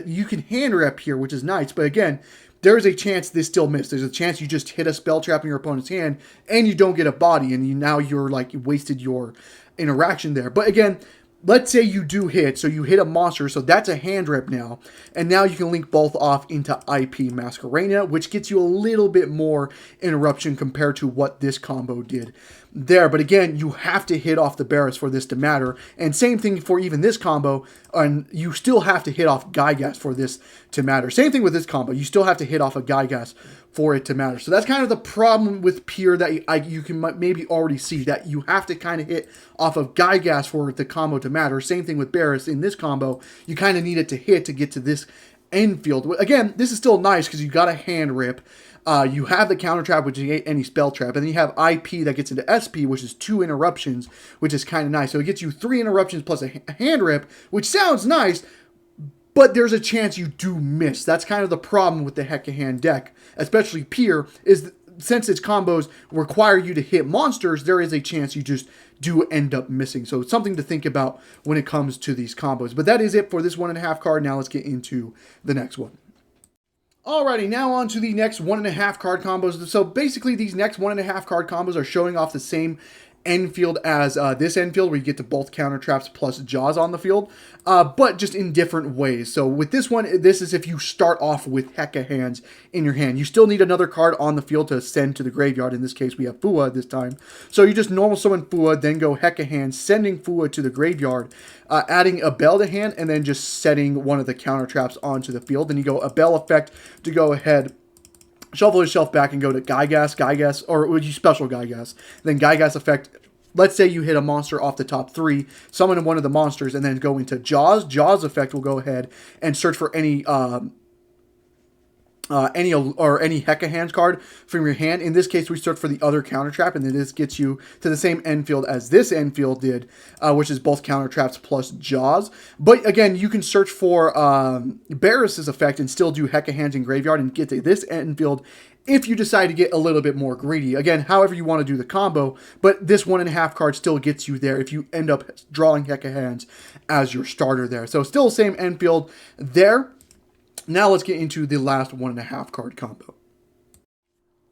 You can hand rep here, which is nice, but again, there is a chance this still missed. There's a chance you just hit a spell trap in your opponent's hand and you don't get a body, and now you're like wasted your interaction there. But again, let's say you do hit, so you hit a monster, so that's a hand rep now. And now you can link both off into IP Masquerena, which gets you a little bit more interruption compared to what this combo did there. But again, you have to hit off the Barris for this to matter. And same thing for even this combo, and you still have to hit off Gygas for this to matter. Same thing with this combo, you still have to hit off a Gygas for it to matter. So that's kind of the problem with Pure that you can maybe already see, that you have to kind of hit off of Gygas for the combo to matter. Same thing with Barris in this combo, you kind of need it to hit to get to this end field. Again, this is still nice because you got a hand rip. You have the counter trap, which is any spell trap, and then you have IP that gets into SP, which is 2 interruptions, which is kind of nice. So it gets you 3 interruptions plus a hand rip, which sounds nice, but there's a chance you do miss. That's kind of the problem with the Hecahan deck, especially Pier, is since its combos require you to hit monsters, there is a chance you just do end up missing. So it's something to think about when it comes to these combos. But that is it for this 1.5 card. Now let's get into the next one. Alrighty, now on to the next 1.5 card combos. So basically these next 1.5 card combos are showing off the same end field as this end field, where you get to both counter traps plus Jaws on the field, but just in different ways. So with this one, this is if you start off with Hecahands in your hand. You still need another card on the field to send to the graveyard. In this case, we have Fua this time. So you just normal summon Fua, then go Hecahands, sending Fua to the graveyard, adding a Bell to hand, and then just setting one of the counter traps onto the field. Then you go a Bell effect to go ahead, shuffle his shelf back and go to Gygas, or would you special Gygas? Then Gygas effect, let's say you hit a monster off the top 3, summon one of the monsters, and then go into Jaws. Jaws effect will go ahead and search for any Hecahands card from your hand. In this case, we search for the other counter trap, and then this gets you to the same end field as this end field did, which is both counter traps plus Jaws. But again, you can search for Barris's effect and still do Hecahands in graveyard and get to this end field if you decide to get a little bit more greedy. Again, however you want to do the combo, but this 1.5 card still gets you there if you end up drawing Hecahands as your starter there. So still same end field there. Now let's get into the last 1.5 card combo.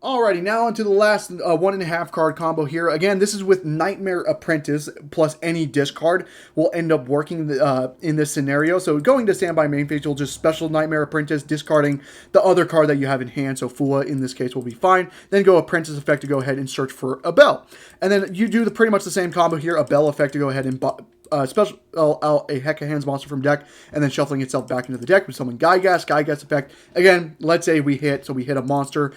Alrighty, now onto the last 1.5 card combo here. Again, this is with Nightmare Apprentice plus any discard will end up working in this scenario. So going to standby main phase, you'll just special Nightmare Apprentice, discarding the other card that you have in hand. So Fua in this case will be fine. Then go Apprentice effect to go ahead and search for a Bell. And then you do pretty much the same combo here, a Bell effect to go ahead and special out a Hecahands monster from deck, and then shuffling itself back into the deck with summon Gygas effect. Again, let's say we hit a monster.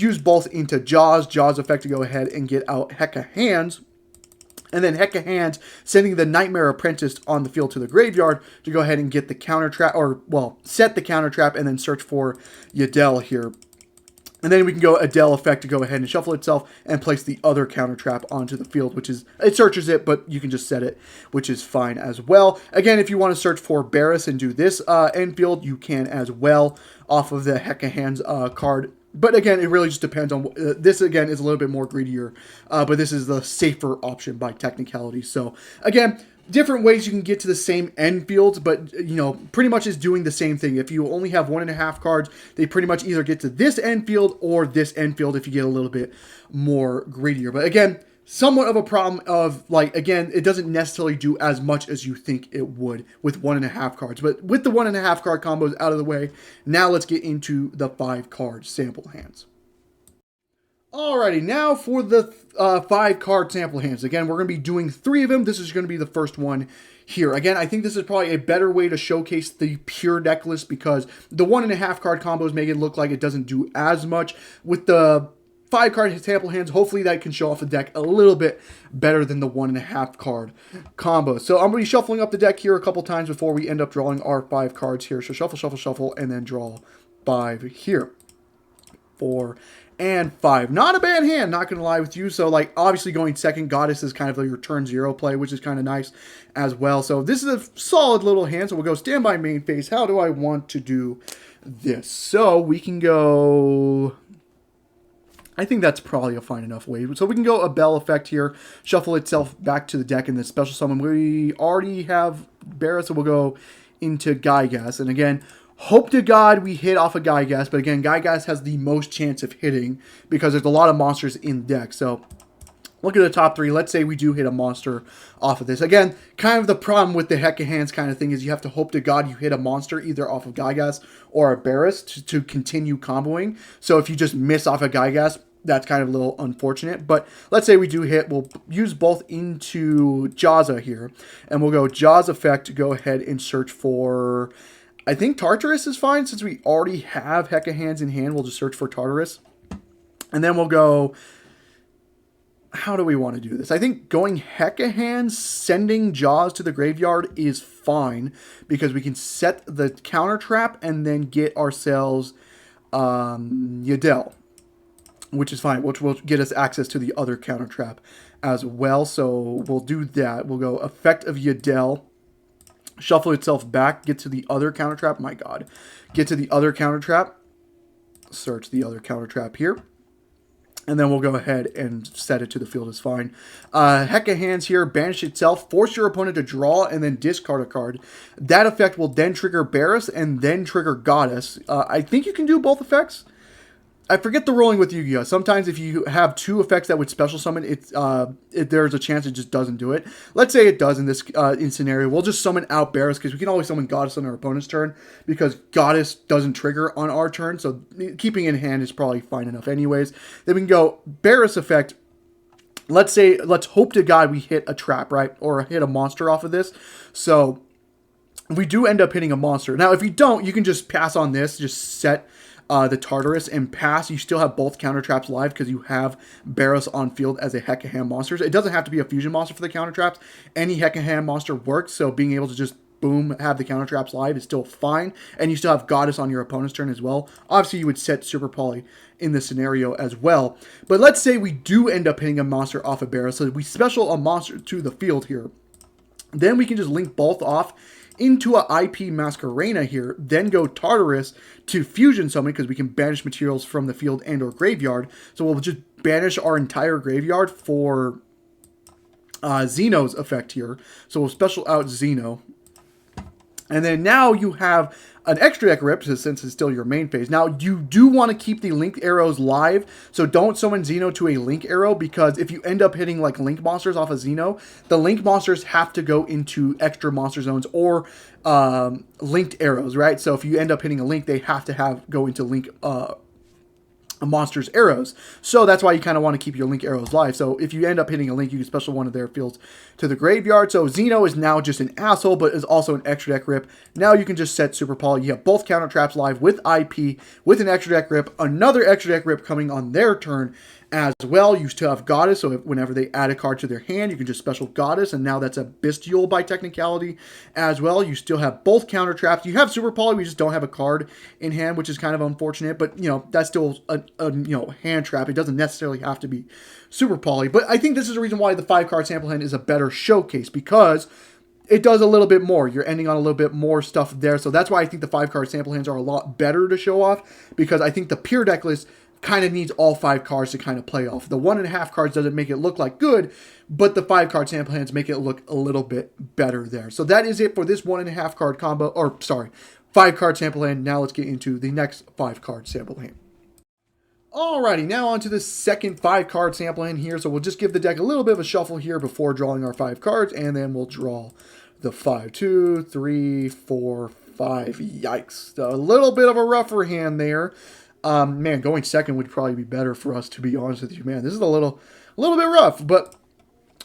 Use both into Jaws effect to go ahead and get out Hecahands. And then Hecahands sending the Nightmare Apprentice on the field to the graveyard to go ahead and get the counter trap, or, well, set the counter trap and then search for Yugioh here. And then we can go Adele effect to go ahead and shuffle itself and place the other counter trap onto the field, which is, it searches it, but you can just set it, which is fine as well. Again, if you want to search for Barris and do this end field, you can as well off of the Hecahands card. But again, it really just depends on, this again is a little bit more greedier, but this is the safer option by technicality. So again, different ways you can get to the same end fields, but, you know, pretty much is doing the same thing. If you only have 1.5 cards, they pretty much either get to this end field or this end field if you get a little bit more greedier. But again, somewhat of a problem of, like, again, it doesn't necessarily do as much as you think it would with 1.5 cards. But with the 1.5 card combos out of the way, now let's get into the 5 card sample hands. Alrighty, now for the 5 card sample hands. Again, we're going to be doing 3 of them. This is going to be the first one here. Again, I think this is probably a better way to showcase the pure deck list, because the 1.5 card combos make it look like it doesn't do as much. With the 5 card sample hands, hopefully that can show off the deck a little bit better than the 1.5 card combo. So I'm going to be shuffling up the deck here a couple times before we end up drawing our 5 cards here. So shuffle, shuffle, shuffle, and then draw 5 here. 4 and 5. Not a bad hand, not going to lie with you. So, like, obviously going second Goddess is kind of like your turn 0 play, which is kind of nice as well. So this is a solid little hand. So we'll go standby main phase. How do I want to do this? So we can go, I think that's probably a fine enough way. So we can go a Bell effect here, shuffle itself back to the deck, and then special summon. We already have Barra, so we'll go into Gygas. And again, hope to God we hit off a Gygas, but again, Gygas has the most chance of hitting because there's a lot of monsters in deck. So look at the top 3. Let's say we do hit a monster off of this. Again, kind of the problem with the Hecahands kind of thing is you have to hope to God you hit a monster either off of Gygas or a Barris to continue comboing. So if you just miss off a Gygas, that's kind of a little unfortunate. But let's say we do hit, we'll use both into Jaza here. And we'll go Jaws effect to go ahead and search for, I think Tartarus is fine since we already have Hecahands in hand. We'll just search for Tartarus. And then we'll go, how do we want to do this? I think going Hecahands, sending Jaws to the graveyard is fine because we can set the counter trap and then get ourselves Yugioh, which is fine, which will get us access to the other counter trap as well. So we'll do that. We'll go effect of Yugioh, shuffle itself back, get to the other counter trap. My God. Get to the other counter trap. Search the other counter trap here. And then we'll go ahead and set it to the field is fine. Hecahands here, banish itself, force your opponent to draw and then discard a card. That effect will then trigger Barris and then trigger Goddess. I think you can do both effects. I forget the rolling with Yugioh. Sometimes if you have two effects that would special summon, there's a chance it just doesn't do it. Let's say it does in this scenario. We'll just summon out Barris because we can always summon Goddess on our opponent's turn because Goddess doesn't trigger on our turn. So keeping in hand is probably fine enough anyways. Then we can go Barris effect. Let's hope to God we hit a trap, right? Or hit a monster off of this. So we do end up hitting a monster. Now, if you don't, you can just pass on this. Just set the Tartarus and pass. You still have both counter traps live because you have Barris on field as a Hecahand monster. It doesn't have to be a fusion monster for the counter traps. Any Hecahand monster works, so being able to just boom, have the counter traps live is still fine. And you still have Goddess on your opponent's turn as well. Obviously, you would set Super Poly in this scenario as well. But let's say we do end up hitting a monster off of Barris. So we special a monster to the field here. Then we can just link both off into a IP Masquerena here, then go Tartarus to fusion summon because we can banish materials from the field and or graveyard. So we'll just banish our entire graveyard for Xeno's effect here. So we'll special out Xeno. And then now you have an extra deck rip since it's still your main phase. Now you do want to keep the link arrows live, so don't summon Xeno to a link arrow because if you end up hitting like link monsters off of Xeno, the link monsters have to go into extra monster zones or linked arrows, right? So if you end up hitting a link, they have to go into link monster's arrows. So that's why you kind of want to keep your link arrows live. So if you end up hitting a link, you can special one of their fields to the graveyard. So Xeno is now just an asshole, but is also an extra deck rip. Now you can just set Super Poly. You have both counter traps live with IP, with an extra deck rip, another extra deck rip coming on their turn as well. You still have Goddess, so whenever they add a card to their hand, you can just special Goddess, and now that's a Bestiole by technicality as well. You still have both counter traps. You have Super Poly, we just don't have a card in hand, which is kind of unfortunate, but that's still a hand trap. It doesn't necessarily have to be Super Poly, but I think this is the reason why the 5-card sample hand is a better showcase, because it does a little bit more. You're ending on a little bit more stuff there, so that's why I think the 5-card sample hands are a lot better to show off, because I think the pure deck list kind of needs all 5 cards to kind of play off. The 1.5 cards doesn't make it look like good, but the 5-card sample hands make it look a little bit better there. So that is it for this 1.5 card combo, or sorry, 5-card sample hand. Now let's get into the next 5-card sample hand. Alrighty, now on to the second 5-card sample hand here. So we'll just give the deck a little bit of a shuffle here before drawing our 5 cards, and then we'll draw the 5, 2, 3, 4, 5. Yikes. A little bit of a rougher hand there. Man, going second would probably be better for us, to be honest with you. Man, this is a little bit rough, but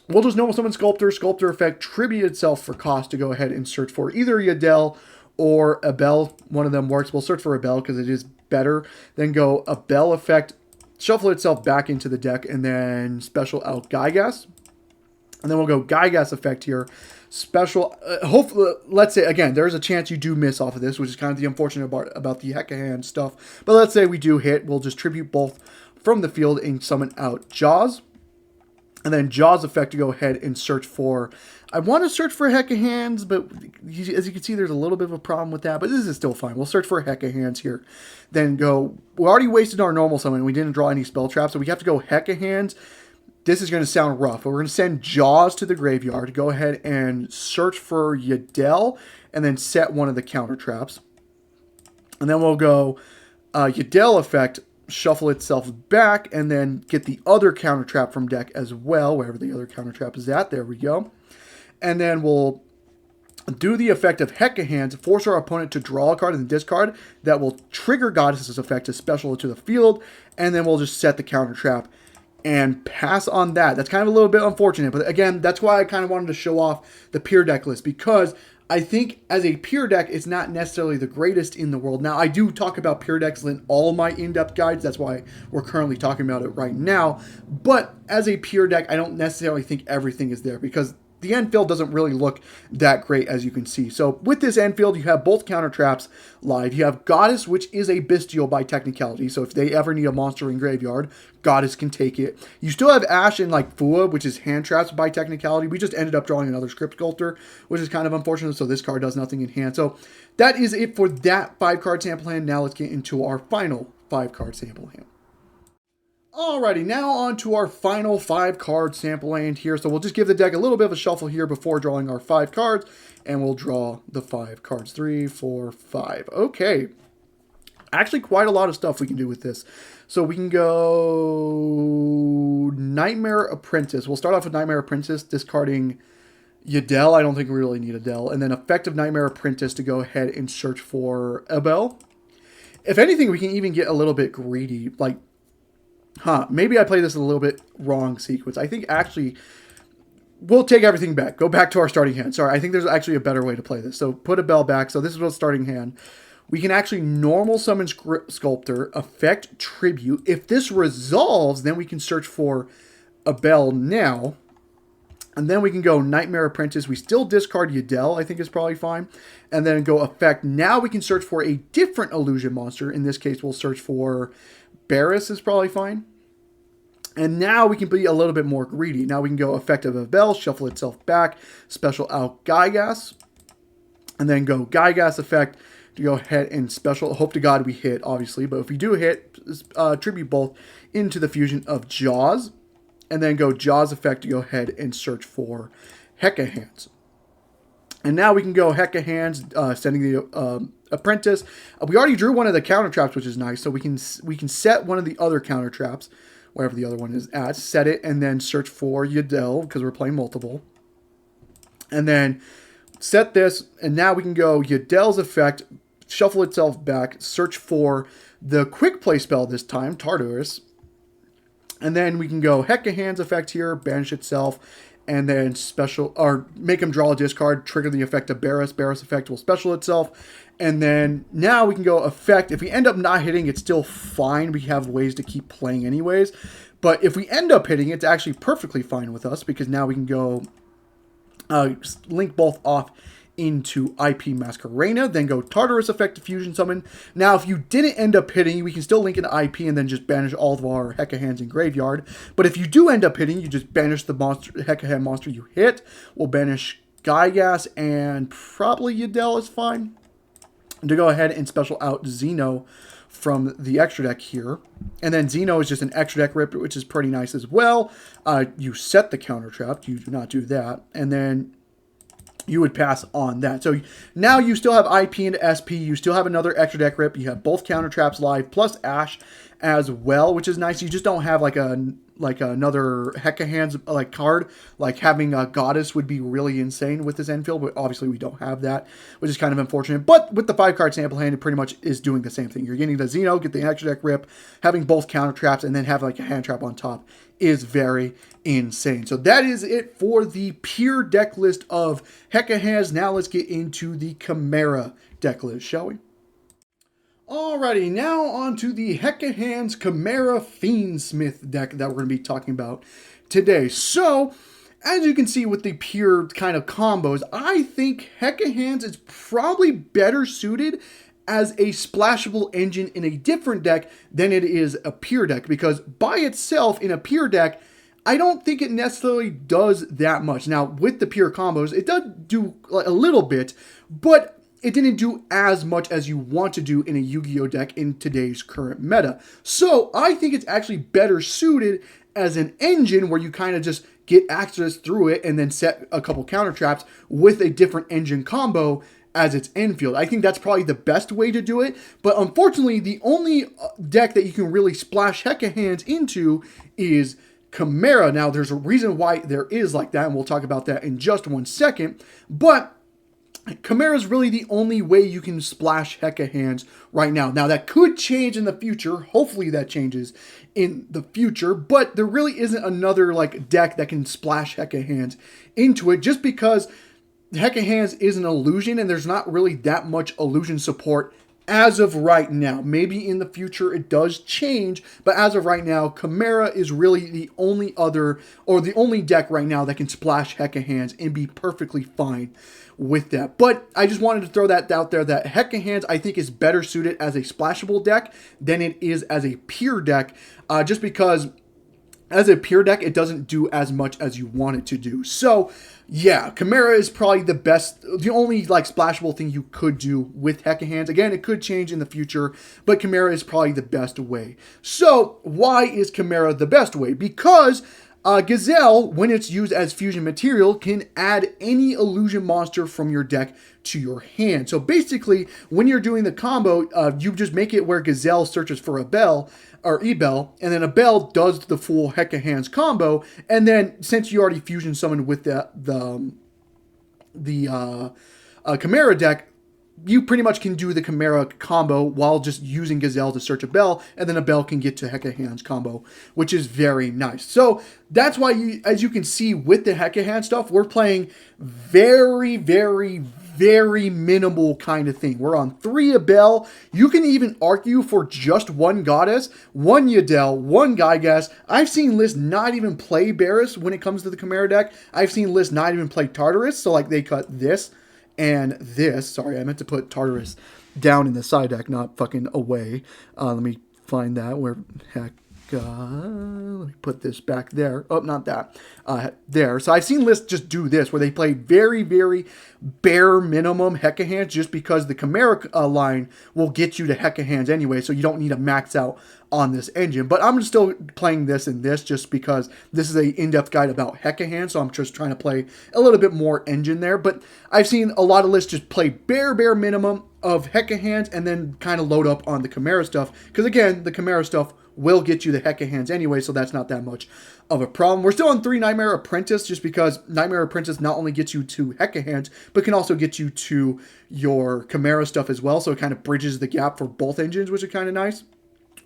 we'll just normal summon Sculptor. Sculptor effect, tribute itself for cost to go ahead and search for either Yadel or Abel. One of them works. We'll search for Abel because it is better. Then go Abel effect, shuffle itself back into the deck, and then special out Gygas. And then we'll go Gygas effect here. Special, hopefully, let's say, again, there's a chance you do miss off of this, which is kind of the unfortunate part about the Hecahand stuff. But let's say we do hit, we'll just tribute both from the field and summon out Jaws. And then Jaws effect to go ahead and search for, I want to search for Hecahands, but as you can see, there's a little bit of a problem with that, but this is still fine. We'll search for Hecahands here. Then go, we already wasted our normal summon, we didn't draw any spell traps, so we have to go Hecahands. This is going to sound rough, but we're going to send Jaws to the graveyard. Go ahead and search for Yadel, and then set one of the counter traps. And then we'll go Yadel effect, shuffle itself back, and then get the other counter trap from deck as well, wherever the other counter trap is at. There we go. And then we'll do the effect of Hecahands, force our opponent to draw a card and discard. That will trigger Goddess's effect to special it to the field, and then we'll just set the counter trap and pass on that. That's kind of a little bit unfortunate, but again, that's why I kind of wanted to show off the pure deck list, because I think as a pure deck, it's not necessarily the greatest in the world. Now, I do talk about pure decks in all my in-depth guides. That's why we're currently talking about it right now. But as a pure deck, I don't necessarily think everything is there, because the end field doesn't really look that great, as you can see. So with this end field, you have both counter traps live. You have Goddess, which is a bestial by technicality. So if they ever need a monster in graveyard, Goddess can take it. You still have Ash and like Fua, which is hand traps by technicality. We just ended up drawing another Script Sculptor, which is kind of unfortunate. So this card does nothing in hand. So that is it for that 5-card sample hand. Now let's get into our final 5-card sample hand. Alrighty, now on to our final 5-card sample hand here. So we'll just give the deck a little bit of a shuffle here before drawing our 5 cards. And we'll draw the 5 cards. 3, 4, 5. Okay. Actually, quite a lot of stuff we can do with this. So we can go Nightmare Apprentice. We'll start off with Nightmare Apprentice, discarding Yugioh. I don't think we really need Adele. And then Effective Nightmare Apprentice to go ahead and search for Abel. If anything, we can even get a little bit greedy. Like, maybe I play this in a little bit wrong sequence. I think actually we'll take everything back. Go back to our starting hand. Sorry, I think there's actually a better way to play this. So put a bell back. So this is our starting hand. We can actually normal summon Sculptor, effect Tribute. If this resolves, then we can search for a bell now. And then we can go Nightmare Apprentice. We still discard Yugioh, I think is probably fine. And then go effect. Now we can search for a different illusion monster. In this case, we'll search for Barris is probably fine. And now we can be a little bit more greedy. Now we can go Effective Abel, shuffle itself back, special out Gygas, and then go Gygas effect to go ahead and special. Hope to God we hit, obviously, but if we do hit, tribute both into the fusion of Jaws, and then go Jaws effect to go ahead and search for Hecahands. And now we can go Hecahands, sending the Apprentice. We already drew one of the counter traps, which is nice. So we can set one of the other counter traps, wherever the other one is at, set it, and then search for Yugioh, because we're playing multiple. And then set this, and now we can go Yugioh's effect, shuffle itself back, search for the quick play spell this time, Tartarus. And then we can go Hecahands effect here, banish itself, and then special, or make him draw a discard, trigger the effect of Barris. Barris effect will special itself. And then now we can go effect. If we end up not hitting, it's still fine. We have ways to keep playing anyways. But if we end up hitting, it's actually perfectly fine with us, because now we can go link both off into IP Masquerena, then go Tartarus effect to fusion summon. Now, if you didn't end up hitting, we can still link into IP and then just banish all of our Hecahands in graveyard. But if you do end up hitting, you just banish the monster, Hecahand monster you hit. We'll banish Gygas, and probably Yugioh is fine. And to go ahead and special out Xeno from the extra deck here. And then Xeno is just an extra deck rip, which is pretty nice as well. You set the counter trap. You do not do that. And then you would pass on that. So now you still have IP into SP. You still have another extra deck rip. You have both counter traps live plus Ash as well, which is nice. You just don't have like another Hecahands like card. Like having a Goddess would be really insane with this end field, but obviously we don't have that, which is kind of unfortunate. But with the 5-card sample hand, it pretty much is doing the same thing. You're getting the Xeno, get the extra deck rip, having both counter traps, and then have like a hand trap on top is very insane. So that is it for the pure deck list of Hecahands. Now let's get into the Chimera deck list, shall we? Alrighty, now on to the Hecahands Chimera Fiendsmith deck that we're going to be talking about today. So, as you can see with the pure kind of combos, I think Hecahands is probably better suited as a splashable engine in a different deck than it is a pure deck, because by itself in a pure deck, I don't think it necessarily does that much. Now, with the pure combos, it does do a little bit, but it didn't do as much as you want to do in a Yu-Gi-Oh deck in today's current meta. So I think it's actually better suited as an engine where you kind of just get access through it and then set a couple counter traps with a different engine combo as its infield. I think that's probably the best way to do it, but unfortunately, the only deck that you can really splash Hecahands into is Chimera. Now, there's a reason why there is like that, and we'll talk about that in just one second, but Chimera is really the only way you can splash Hecahands right now. Now, that could change in the future. Hopefully that changes in the future, but there really isn't another like deck that can splash Hecahands into it, just because Hecahands is an illusion and there's not really that much illusion support as of right now. Maybe in the future it does change, but as of right now, Chimera is really the only other, or the only deck right now that can splash Hecahands and be perfectly fine with that. But I just wanted to throw that out there, that Hecahands I think is better suited as a splashable deck than it is as a pure deck, just because as a pure deck, it doesn't do as much as you want it to do. So, yeah, Chimera is probably the best, the only, like, splashable thing you could do with Hecahands. Again, it could change in the future, but Chimera is probably the best way. So, why is Chimera the best way? Because Gazelle, when it's used as fusion material, can add any illusion monster from your deck to your hand. So basically, when you're doing the combo, you just make it where Gazelle searches for a bell, or E-Bell, and then a Bell does the full Hecahands combo, and then since you already fusion summoned with the Chimera deck, you pretty much can do the Chimera combo while just using Gazelle to search a Bell, and then a Bell can get to Hecahands combo, which is very nice. So that's why, as you can see with the Hecahand stuff, we're playing very, very, very minimal kind of thing. We're on 3 a Bell. You can even argue for just 1 Goddess, 1 Yudel, 1 Gygas. I've seen lists not even play Barris when it comes to the Chimera deck. I've seen lists not even play Tartarus, so like they cut this and this. Sorry, I meant to put Tartarus down in the side deck, not fucking away. Let me find that. Where heck? Let me put this back there. Oh, not that. There. So I've seen lists just do this, where they play very, very bare minimum Hecahands, just because the Chimera line will get you to Hecahands anyway, so you don't need to max out on this engine. But I'm still playing this and this just because this is a in-depth guide about Hecahands, so I'm just trying to play a little bit more engine there. But I've seen a lot of lists just play bare minimum of Hecahands and then kind of load up on the Chimera stuff, because again, the Chimera stuff will get you the Hecahands anyway, so that's not that much of a problem. We're still on 3 Nightmare Apprentice, just because Nightmare Apprentice not only gets you to Hecahands, but can also get you to your Chimera stuff as well, so it kind of bridges the gap for both engines, which is kind of nice.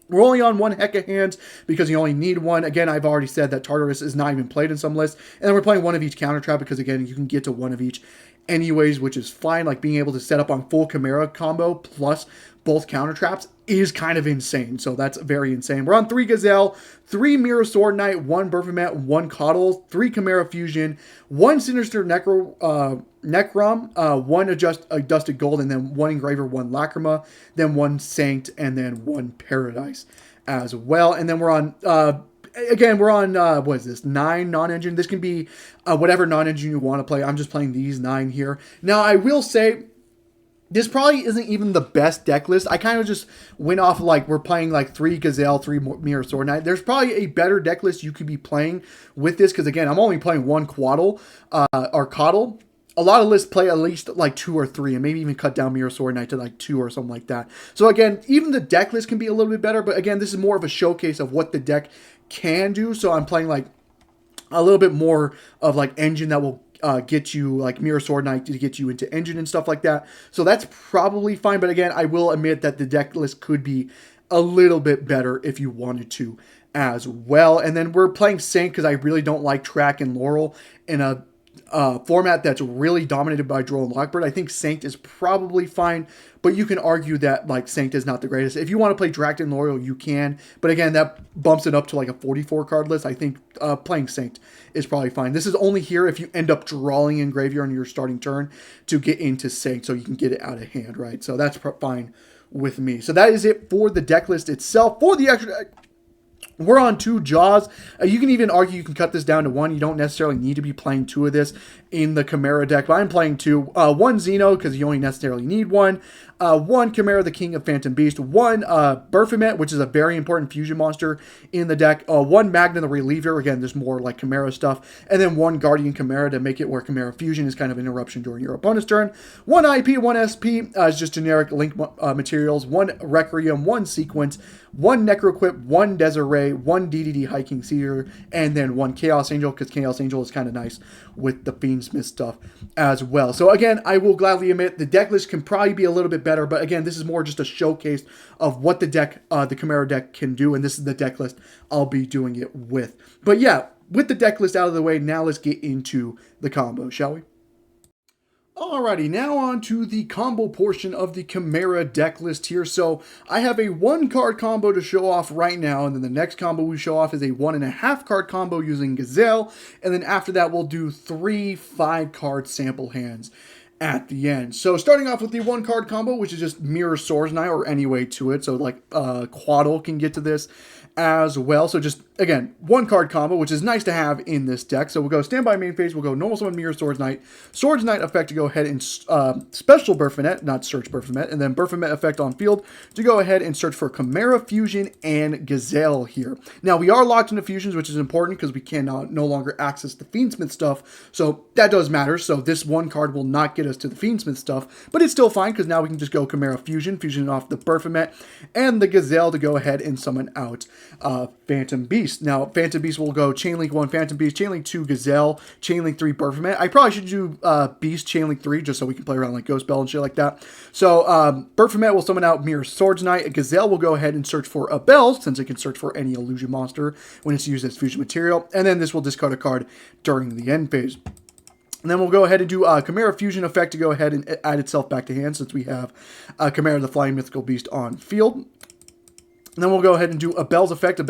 We're only on 1 Hecahands because you only need 1. Again, I've already said that Tartarus is not even played in some lists. And then we're playing 1 of each counter trap because, again, you can get to 1 of each anyways, which is fine. Like, being able to set up on full Chimera combo plus both counter traps is kind of insane. So that's very insane. We're on 3 Gazelle, 3 Mirror Sword Knight, 1 Baphomet, 1 Coddle, 3 Chimera Fusion, 1 Sinister Necrom, 1 Adjusted Gold, and then 1 Engraver, 1 Lacrima, then 1 Sanct, and then 1 Paradise as well. And then we're on, again, we're on, what is this, 9 non-engine. This can be whatever non-engine you want to play. I'm just playing these 9 here. Now, I will say, this probably isn't even the best deck list. I kind of just went off like we're playing like 3 Gazelle, 3 Mirror Sword Knight. There's probably a better deck list you could be playing with this, because again, I'm only playing 1 Quaddle or Coddle. A lot of lists play at least like 2 or 3, and maybe even cut down Mirror Sword Knight to like 2 or something like that. So again, even the deck list can be a little bit better, but again, this is more of a showcase of what the deck can do. So I'm playing like a little bit more of like engine that will get you, like Mirror Sword Knight to get you into engine and stuff like that. So that's probably fine. But again, I will admit that the deck list could be a little bit better if you wanted to as well. And then we're playing Saint because I really don't like Track and Laurel in a format that's really dominated by Droll and Lockbird. I think Sanct is probably fine, but you can argue that like Sanct is not the greatest. If you want to play Dract and Laurel, you can, but again, that bumps it up to like a 44 card list. I think playing Sanct is probably fine. This is only here if you end up drawing in graveyard on your starting turn to get into Sanct, so you can get it out of hand, right? So that's fine with me. So that is it for the deck list itself. For the extra deck, we're on 2 Jaws. You can even argue you can cut this down to 1. You don't necessarily need to be playing 2 of this in the Chimera deck, but I'm playing 2. 1 Xeno, because you only necessarily need 1. 1 Chimera, the King of Phantom Beast. 1 Baphomet, which is a very important fusion monster in the deck. 1 Magna, the Reliever. Again, there's more like Chimera stuff. And then 1 Guardian Chimera to make it where Chimera Fusion is kind of an interruption during your opponent's turn. 1 IP, 1 SP is just generic link materials. 1 Requiem, 1 Sequence, 1 Necroquip, 1 Desiree, 1 DDD Hiking Seer, and then 1 Chaos Angel, because Chaos Angel is kind of nice with the Fiendsmith stuff as well. So again, I will gladly admit the deck list can probably be a little bit better, but again, this is more just a showcase of what the deck, the Chimera deck can do, and this is the deck list I'll be doing it with. But yeah, with the deck list out of the way, now let's get into the combo, shall we? Alrighty, now on to the combo portion of the Chimera deck list here. So I have a 1-card combo to show off right now, and then the next combo we show off is a 1.5-card combo using Gazelle, and then after that we'll do 3 5-card sample hands at the end. So starting off with the 1-card combo, which is just Mirror Swords Knight or any way to it. So like Quaddle can get to this as well. So just, again, 1-card combo, which is nice to have in this deck. So we'll go standby main phase, we'll go normal summon Mirror Swords Knight effect to go ahead and special Berfomet, not search Berfomet, and then Berfomet effect on field to go ahead and search for Chimera Fusion and Gazelle here. Now we are locked into fusions, which is important because we cannot no longer access the Fiendsmith stuff, so that does matter. So this 1 card will not get us to the Fiendsmith stuff, but it's still fine because now we can just go Chimera Fusion off the Berfomet and the Gazelle to go ahead and summon out Phantom Beast. Now, Phantom Beast will go Chainlink 1, Phantom Beast, Chainlink 2, Gazelle, Chainlink 3, Berfomet. I probably should do Beast, Chainlink 3, just so we can play around like Ghost Bell and shit like that. So, Berfomet will summon out Mirror Swords Knight. Gazelle will go ahead and search for a Bell, since it can search for any illusion monster when it's used as fusion material. And then this will discard a card during the end phase. And then we'll go ahead and do Chimera Fusion effect to go ahead and add itself back to hand, since we have Chimera the Flying Mythical Beast on field. And then we'll go ahead and do a Bell's effect to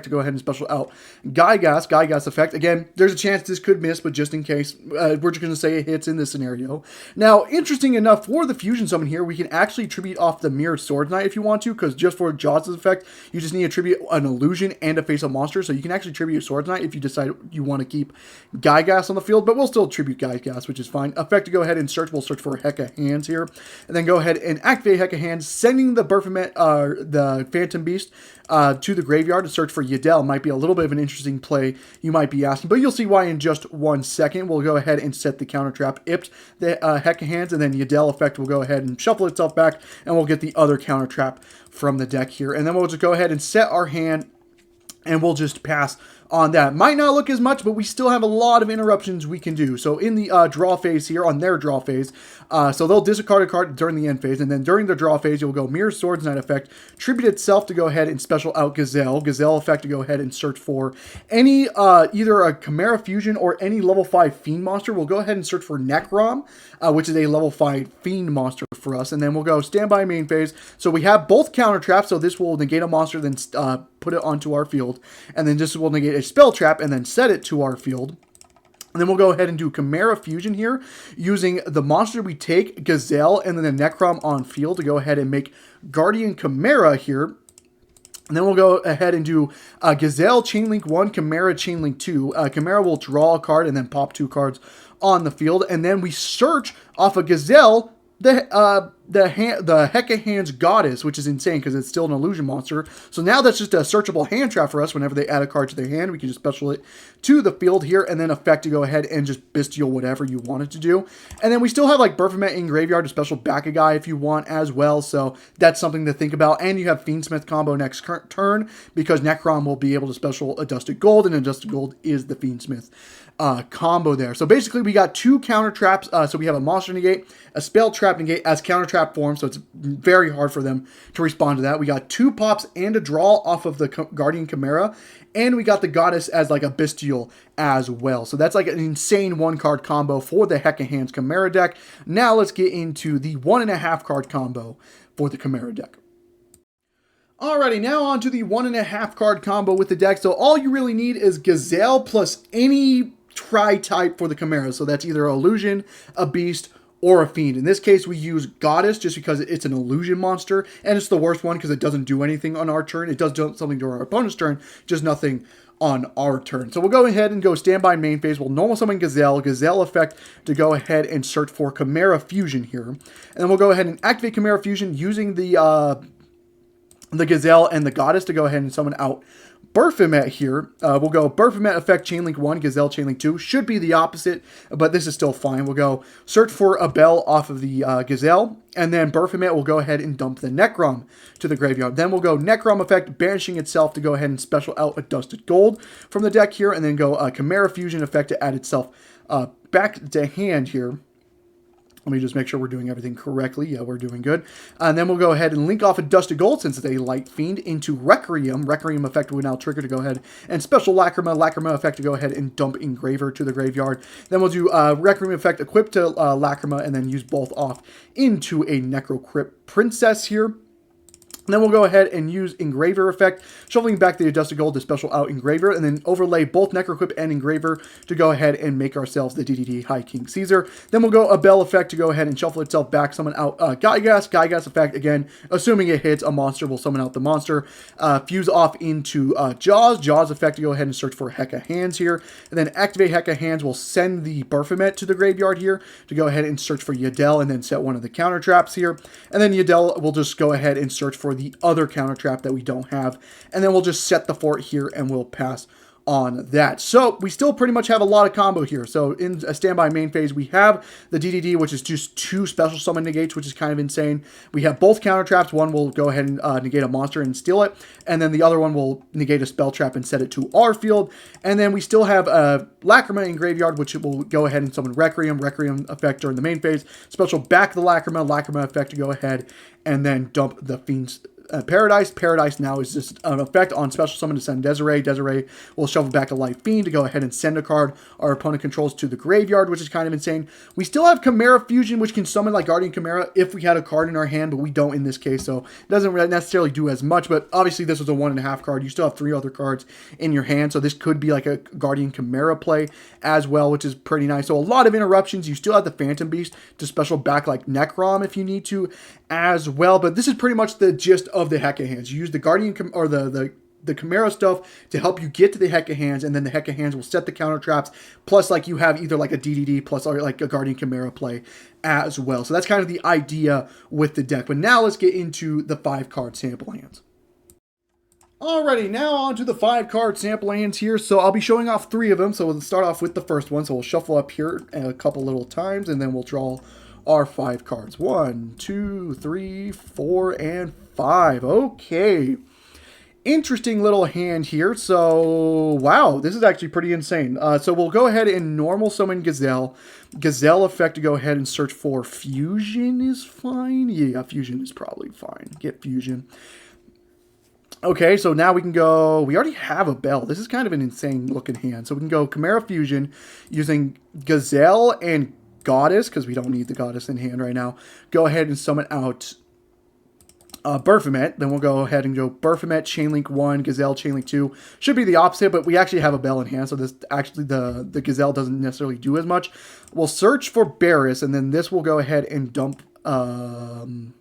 go ahead and special out Gygas effect. Again, there's a chance this could miss, but just in case, we're just going to say it hits in this scenario. Now, interesting enough, for the fusion summon here, we can actually tribute off the Mirror Swords Knight if you want to, because just for Jaws' effect, you just need to tribute an illusion and a face-up monster, so you can actually tribute Swords Knight if you decide you want to keep Gygas on the field, but we'll still tribute Gygas, which is fine. Effect to go ahead and search, we'll search for Hecahands here, and then go ahead and activate Hecahands, sending the Berfomet, the Phantom Beast, to the graveyard to search for Yudel. Might be a little bit of an interesting play, you might be asking, but you'll see why in just 1 second. We'll go ahead and set the counter trap, Ipt the Hecahands, and then Yudel effect will go ahead and shuffle itself back, and we'll get the other counter trap from the deck here. And then we'll just go ahead and set our hand, and we'll just pass on that. Might not look as much, but we still have a lot of interruptions we can do. So in the draw phase here, on their draw phase, so they'll discard a card during the end phase, and then during the draw phase, you'll go Mirror Swords Knight effect, tribute itself to go ahead and special out Gazelle effect to go ahead and search for any, either a Chimera Fusion or any level 5 Fiend monster. We'll go ahead and search for Necrom, which is a level 5 Fiend monster for us, and then we'll go standby main phase. So we have both counter traps, so this will negate a monster, then put it onto our field, and then this will negate a spell trap and then set it to our field. And then we'll go ahead and do Chimera Fusion here using the monster we take, Gazelle, and then the Necrom on field to go ahead and make Guardian Chimera here. And then we'll go ahead and do Gazelle Chainlink 1, Chimera Chainlink 2. Chimera will draw a card and then pop 2 cards on the field. And then we search off of Gazelle the Hecahands Goddess, which is insane because it's still an illusion monster. So now that's just a searchable hand trap for us. Whenever they add a card to their hand, we can just special it to the field here, and then effect to go ahead and just bestial whatever you want it to do. And then we still have like Berfomet in graveyard to special back a guy if you want as well. So that's something to think about. And you have Fiendsmith combo next turn because Necrom will be able to special a Dusted Gold, and a Dusted Gold is the Fiendsmith combo there. So basically we got 2 counter traps. So we have a monster negate, a spell trap negate as counter trap form, so it's very hard for them to respond to that. We got 2 pops and a draw off of the Guardian Chimera, and we got the Goddess as like a bestial as well. So that's like an insane 1-card combo for the Hecahands Chimera deck. Now let's get into the 1.5-card combo for the Chimera deck. Alrighty, now on to the 1.5-card combo with the deck. So all you really need is Gazelle plus any tri-type for the Chimera. So that's either Illusion, a Beast, or a Fiend. In this case, we use Goddess just because it's an illusion monster, and it's the worst one because it doesn't do anything on our turn. It does something during our opponent's turn, just nothing on our turn. So we'll go ahead and go standby main phase. We'll normal summon Gazelle effect to go ahead and search for Chimera Fusion here. And then we'll go ahead and activate Chimera Fusion using the Gazelle and the Goddess to go ahead and summon out Berfomet here. We'll go Berfomet effect Chainlink 1, Gazelle Chainlink 2. Should be the opposite, but this is still fine. We'll go search for a Bell off of the Gazelle, and then Berfomet will go ahead and dump the Necrom to the graveyard. Then we'll go Necrom effect, banishing itself to go ahead and special out a Dusted Gold from the deck here, and then go Chimera Fusion effect to add itself back to hand here. Let me just make sure we're doing everything correctly. Yeah, we're doing good. And then we'll go ahead and link off a Dusted Gold, since it's a Light Fiend, into Requiem. Requiem effect will now trigger to go ahead and special Lacrima. Lacrima effect to go ahead and dump Engraver to the graveyard. Then we'll do Requiem effect equipped to Lacrima, and then use both off into a Necro Crypt Princess here. And then we'll go ahead and use Engraver effect, shuffling back the Dusted Gold to special out Engraver, and then overlay both Necroquip and Engraver to go ahead and make ourselves the DDD High King Caesar. Then we'll go a Bell effect to go ahead and shuffle itself back, summon out Gygas. Gygas effect, again, assuming it hits a monster, will summon out the monster. Fuse off into Jaws. Jaws effect to go ahead and search for Hecahands here. And then activate Hecahands will send the Baphomet to the graveyard here to go ahead and search for Yudel, and then set one of the counter traps here. And then Yudel will just go ahead and search for the other counter trap that we don't have, and then we'll just set the fort here and we'll pass on that. So we still pretty much have a lot of combo here. So in a standby main phase, we have the DDD, which is just 2 special summon negates, which is kind of insane. We have both counter traps. One will go ahead and negate a monster and steal it, and then the other one will negate a spell trap and set it to our field. And then we still have Lacrima in graveyard, which will go ahead and summon Requiem. Requiem effect during the main phase. Special back the Lacrima. Lacrima effect to go ahead and then dump the Fiend's Paradise. Paradise now is just an effect on special summon to send Desiree. Desiree will shuffle back a Light Fiend to go ahead and send a card our opponent controls to the graveyard, which is kind of insane. We still have Chimera Fusion, which can summon like Guardian Chimera if we had a card in our hand, but we don't in this case, so it doesn't necessarily do as much. But obviously this was a 1.5 card. You still have 3 other cards in your hand, so this could be like a Guardian Chimera play as well, which is pretty nice. So a lot of interruptions. You still have the Phantom Beast to special back like Necrom if you need to as well, but this is pretty much the gist of the Hecahands. You use the Guardian or the Chimera stuff to help you get to the Hecahands, and then the Hecahands will set the counter traps, plus like you have either like a DDD plus or like a Guardian Chimera play as well. So that's kind of the idea with the deck. But now let's get into the 5-card sample hands. Alrighty, now on to the 5-card sample hands here. So I'll be showing off 3 of them. So we'll start off with the first one. So we'll shuffle up here a couple little times, and then we'll draw our 5 cards. 1, 2, 3, 4, and 5. Okay. Interesting little hand here. So, wow, this is actually pretty insane. So we'll go ahead and normal summon Gazelle. Gazelle effect to go ahead and search for Fusion is fine. Yeah, Fusion is probably fine. Get Fusion. Okay, so now we can go, we already have a Bell. This is kind of an insane looking hand. So we can go Chimera Fusion using Gazelle and Goddess, because we don't need the Goddess in hand right now. Go ahead and summon out Baphomet. Then we'll go ahead and go Baphomet, Chainlink 1, Gazelle, Chainlink 2. Should be the opposite, but we actually have a Bell in hand, so this actually the Gazelle doesn't necessarily do as much. We'll search for Barris, and then this will go ahead and dump Necrom.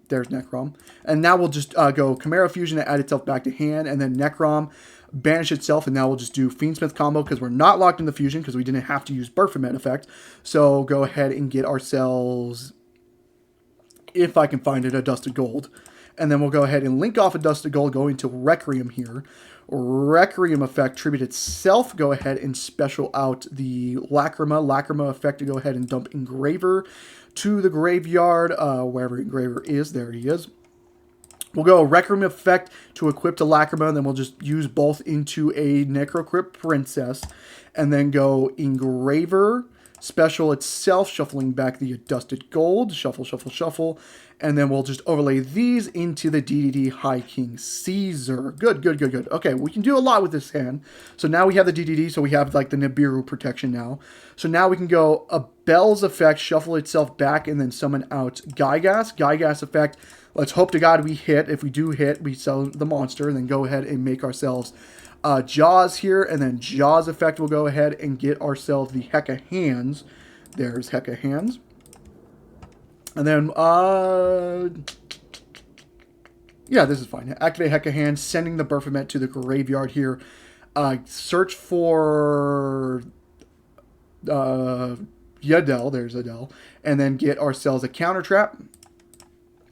There's Necrom. And now we'll just go Chimera Fusion to add itself back to hand, and then Necrom banish itself, and now we'll just do Fiendsmith combo because we're not locked in the fusion because we didn't have to use Baphomet effect. So go ahead and get ourselves, if I can find it, a Dusted Gold. And then we'll go ahead and link off a Dusted Gold, go into Requiem here. Requiem effect, tribute itself, go ahead and special out the Lacrima. Lacrima effect to go ahead and dump Engraver to the graveyard, wherever Engraver is. There he is. We'll go Requiem effect to equip to Lacrima, and then we'll just use both into a Necro Crypt Princess, and then go Engraver, special itself, shuffling back the Dusted Gold, shuffle, shuffle, shuffle, and then we'll just overlay these into the DDD High King Caesar. Good, good, good, good. Okay, we can do a lot with this hand. So now we have the DDD, so we have like the Nibiru protection now. So now we can go a Bell's effect, shuffle itself back, and then summon out Gygas. Gygas effect, let's hope to God we hit. If we do hit, we sell the monster, and then go ahead and make ourselves Jaws here, and then Jaws effect will go ahead and get ourselves the Hecahands. There's Hecahands. And then, yeah, this is fine. Activate Hecahands, sending the Baphomet to the graveyard here. Search for Yudel, there's Adele, and then get ourselves a counter trap,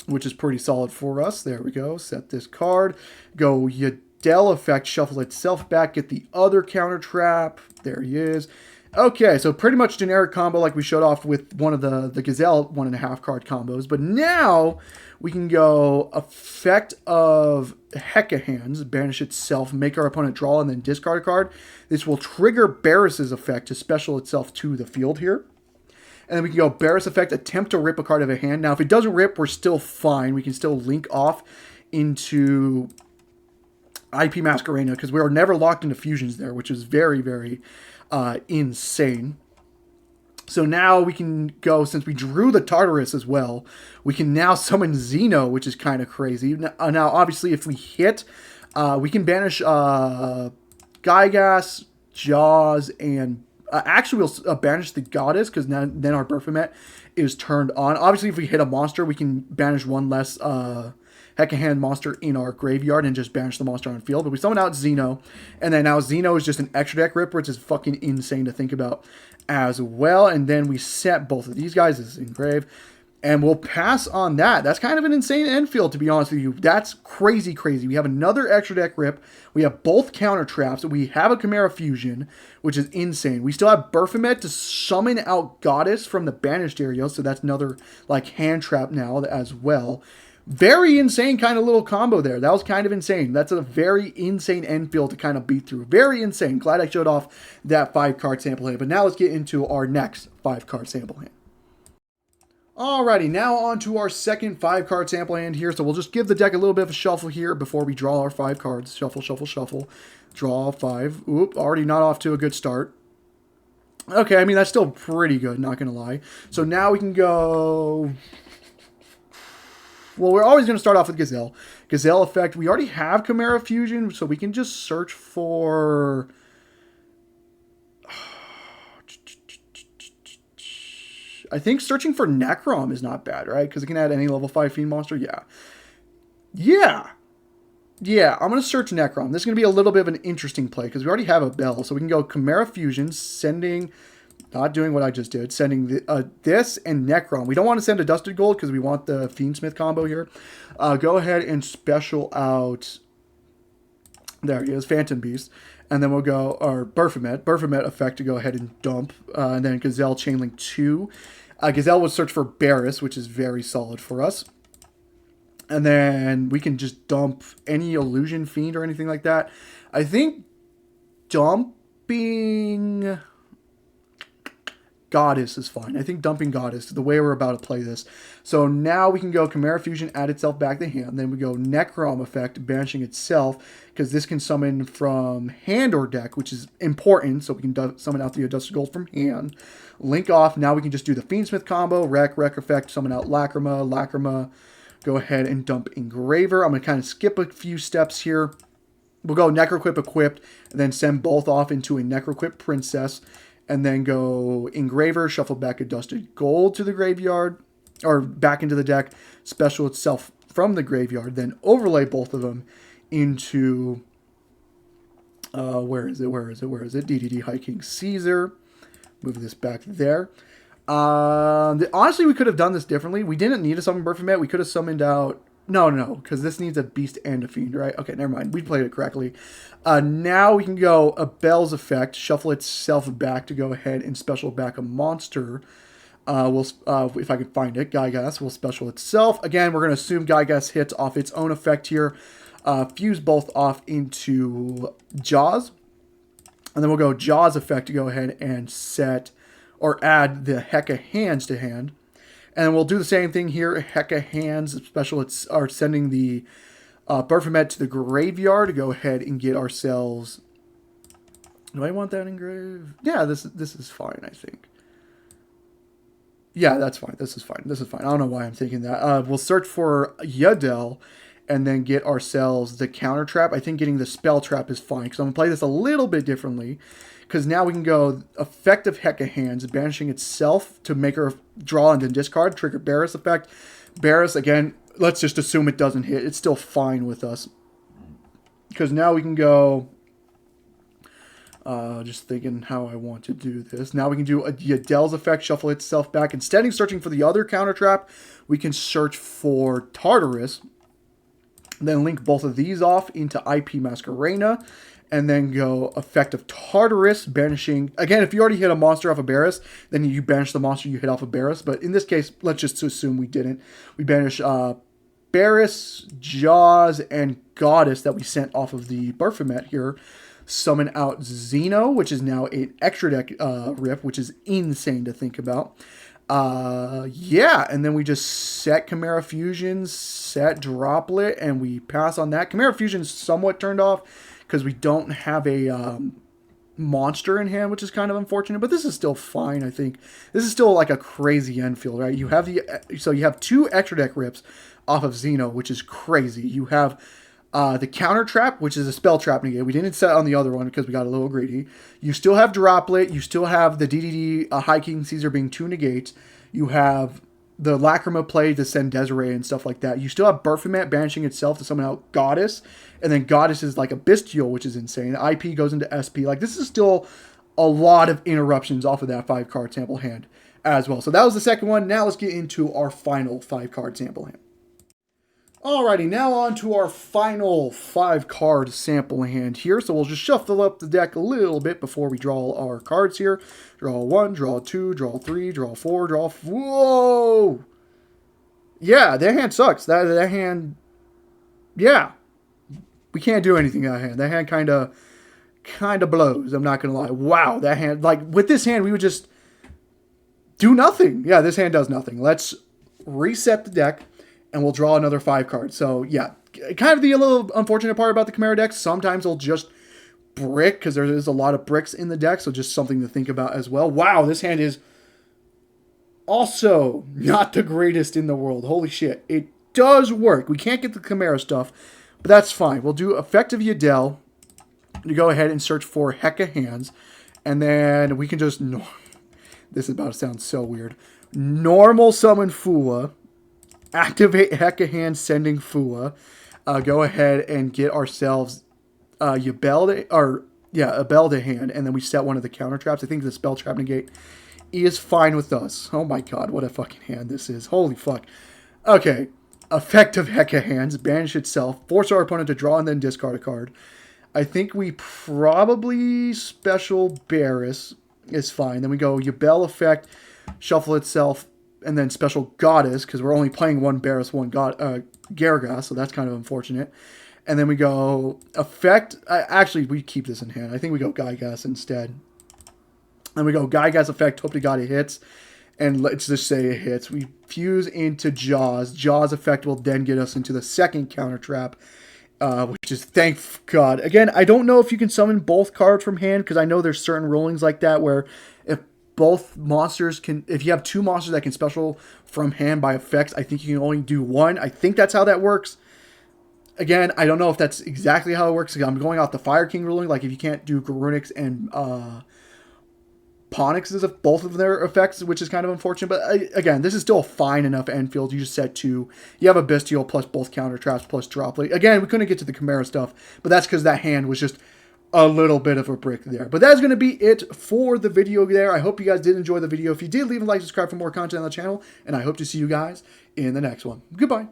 which is pretty solid for us. There we go. Set this card. Go Yudel effect, shuffle itself back, get the other counter trap. There he is. Okay, so pretty much generic combo like we showed off with one of the Gazelle 1.5 card combos. But now we can go effect of Hecahands, banish itself, make our opponent draw, and then discard a card. This will trigger Barris's effect to special itself to the field here. And then we can go Barris effect, attempt to rip a card out of a hand. Now, if it doesn't rip, we're still fine. We can still link off into IP Masquerena because we were never locked into fusions there, which is very, very insane. So now we can go, since we drew the Tartarus as well, we can now summon Xeno, which is kind of crazy. Now, obviously, if we hit, we can banish Gygas, Jaws, and actually we'll banish the Goddess, because then our Baphomet is turned on. Obviously, if we hit a monster, we can banish one less Hecahand monster in our graveyard and just banish the monster on field. But we summon out Xeno, and then now Xeno is just an extra deck ripper, which is fucking insane to think about as well. And then we set both of these guys as engrave, and we'll pass on that. That's kind of an insane end field, to be honest with you. That's crazy, crazy. We have another extra deck rip. We have both counter traps. We have a Chimera fusion, which is insane. We still have Baphomet to summon out Goddess from the banished area, so that's another like hand trap now as well. Very insane kind of little combo there. That was kind of insane. That's a very insane end field to kind of beat through. Very insane. Glad I showed off that 5-card sample hand. But now let's get into our next 5-card sample hand. Alrighty, now on to our second 5-card sample hand here. So we'll just give the deck a little bit of a shuffle here before we draw our 5 cards. Shuffle, shuffle, shuffle. Draw 5. Oop, already not off to a good start. Okay, I mean, that's still pretty good, not going to lie. So now we can go... Well, we're always going to start off with Gazelle. Gazelle effect. We already have Chimera Fusion, so we can just search for... I think searching for Necrom is not bad, right? Because it can add any level 5 Fiend monster. Yeah. I'm going to search Necrom. This is going to be a little bit of an interesting play because we already have a Bell. So we can go Chimera Fusion, sending... Not doing what I just did. Sending this and Necrom. We don't want to send a Dusted Gold because we want the Fiendsmith combo here. Go ahead and special out... There he is, Phantom Beast. And then we'll go... Or Baphomet. Baphomet effect to go ahead and dump. And then Gazelle Chainlink 2. Gazelle would search for Barris, which is very solid for us. And then we can just dump any Illusion Fiend or anything like that. I think dumping... Goddess is fine. I think dumping Goddess, the way we're about to play this. So now we can go Chimera Fusion, add itself back to hand. Then we go Necrom effect, banishing itself, because this can summon from hand or deck, which is important. So we can summon out the Dusted Gold from hand. Link off. Now we can just do the Fiendsmith combo, Wreck effect, summon out Lacrima. Go ahead and dump Engraver. I'm going to kind of skip a few steps here. We'll go Necroquip equipped, and then send both off into a Necroquip Princess. And then go Engraver, shuffle back a Dusted Gold to the graveyard, or back into the deck, special itself from the graveyard, then overlay both of them into, where is it? DDD High King Caesar. Move this back there. Honestly, we could have done this differently. We didn't need to summon Baphomet. We could have summoned out... No, because this needs a Beast and a Fiend, right? Okay, never mind. We played it correctly. Now we can go a Bell's effect, shuffle itself back to go ahead and special back a monster. If I can find it, Gygas will special itself. Again, we're going to assume Gygas hits off its own effect here. Fuse both off into Jaws. And then we'll go Jaws effect to go ahead and set or add the Hecahands to hand. And we'll do the same thing here. Hecahands special are sending the Baphomet to the graveyard to go ahead and get ourselves... Do I want that engraved? Yeah, this is fine, I think. Yeah, that's fine. This is fine. I don't know why I'm thinking that. We'll search for Yugioh and then get ourselves the counter trap. I think getting the spell trap is fine because I'm going to play this a little bit differently. Because now we can go effective Hecahands, banishing itself to make her draw and then discard, trigger Barris effect. Barris, again, let's just assume it doesn't hit. It's still fine with us. Because now we can go... just thinking how I want to do this. Now we can do a Yadel's effect, shuffle itself back. Instead of searching for the other counter trap, we can search for Tartarus. Then link both of these off into IP Masquerena. And then go effective Tartarus, banishing... Again, if you already hit a monster off of Barris, then you banish the monster you hit off of Barris. But in this case, let's just assume we didn't. We banish Barris, Jaws, and Goddess that we sent off of the Baphomet here. Summon out Xeno, which is now an extra deck rip, which is insane to think about. Yeah, and then we just set Chimera Fusion, set Droplet, and we pass on that. Chimera Fusion is somewhat turned off because we don't have a monster in hand, which is kind of unfortunate, but this is still fine. I think this is still like a crazy end field, right? You have you have 2 extra deck rips off of Xeno, which is crazy. You have the counter trap, which is a spell trap negate. We didn't set on the other one because we got a little greedy. You still have Droplet. You still have the DDD High King Caesar being 2 negates. You have the Lacrima play to send Desiree and stuff like that. You still have Baphomet banishing itself to summon out Goddess. And then Goddess is like a Bestial, which is insane. IP goes into SP. Like, this is still a lot of interruptions off of that 5-card sample hand as well. So that was the second one. Now let's get into our final 5-card sample hand. Alrighty, now on to our final 5-card sample hand here. So we'll just shuffle up the deck a little bit before we draw our cards here. Draw 1, draw 2, draw 3, draw 4, draw... Whoa! Yeah, that hand sucks. That hand... Yeah. We can't do anything in that hand. That hand kind of blows, I'm not going to lie. Wow, that hand... Like, with this hand, we would just do nothing. Yeah, this hand does nothing. Let's reset the deck. And we'll draw another 5 cards. So, yeah, kind of the little unfortunate part about the Chimera decks. Sometimes they'll just brick because there is a lot of bricks in the deck. So, just something to think about as well. Wow, this hand is also not the greatest in the world. Holy shit. It does work. We can't get the Chimera stuff, but that's fine. We'll do Effective Yugioh to go ahead and search for Hecahands. And then we can just... This is about to sound so weird. Normal summon Fua. Activate Hecahands sending Fua. Go ahead and get ourselves Yubel to hand, and then we set one of the counter traps. I think the spell trap negate is fine with us. Oh my god, what a fucking hand this is. Holy fuck. Okay. Effective Hecahands, banish itself, force our opponent to draw and then discard a card. I think we probably special Barris is fine. Then we go Yubel effect, shuffle itself, and then special Goddess, because we're only playing 1 Barris, 1 Gargas, so that's kind of unfortunate. And then we go effect. Actually, we keep this in hand. I think we go Gygas instead. And we go Gygas effect, hope to God it hits. And let's just say it hits. We fuse into Jaws. Jaws effect will then get us into the second counter trap, which is thank God. Again, I don't know if you can summon both cards from hand, because I know there's certain rulings like that where if both monsters can, if you have 2 monsters that can special from hand by effects, I think you can only do 1. I think that's how that works. Again, I don't know if that's exactly how it works. I'm going off the Fire King ruling. Like, if you can't do Garunix and Ponix of both of their effects, which is kind of unfortunate. But again, this is still a fine enough end field. You just set 2. You have a Bestial plus both counter traps plus Droplet. Again, we couldn't get to the Chimera stuff, but that's because that hand was just a little bit of a brick there. But that's going to be it for the video there. I hope you guys did enjoy the video. If you did, leave a like, subscribe for more content on the channel, and I hope to see you guys in the next one. Goodbye.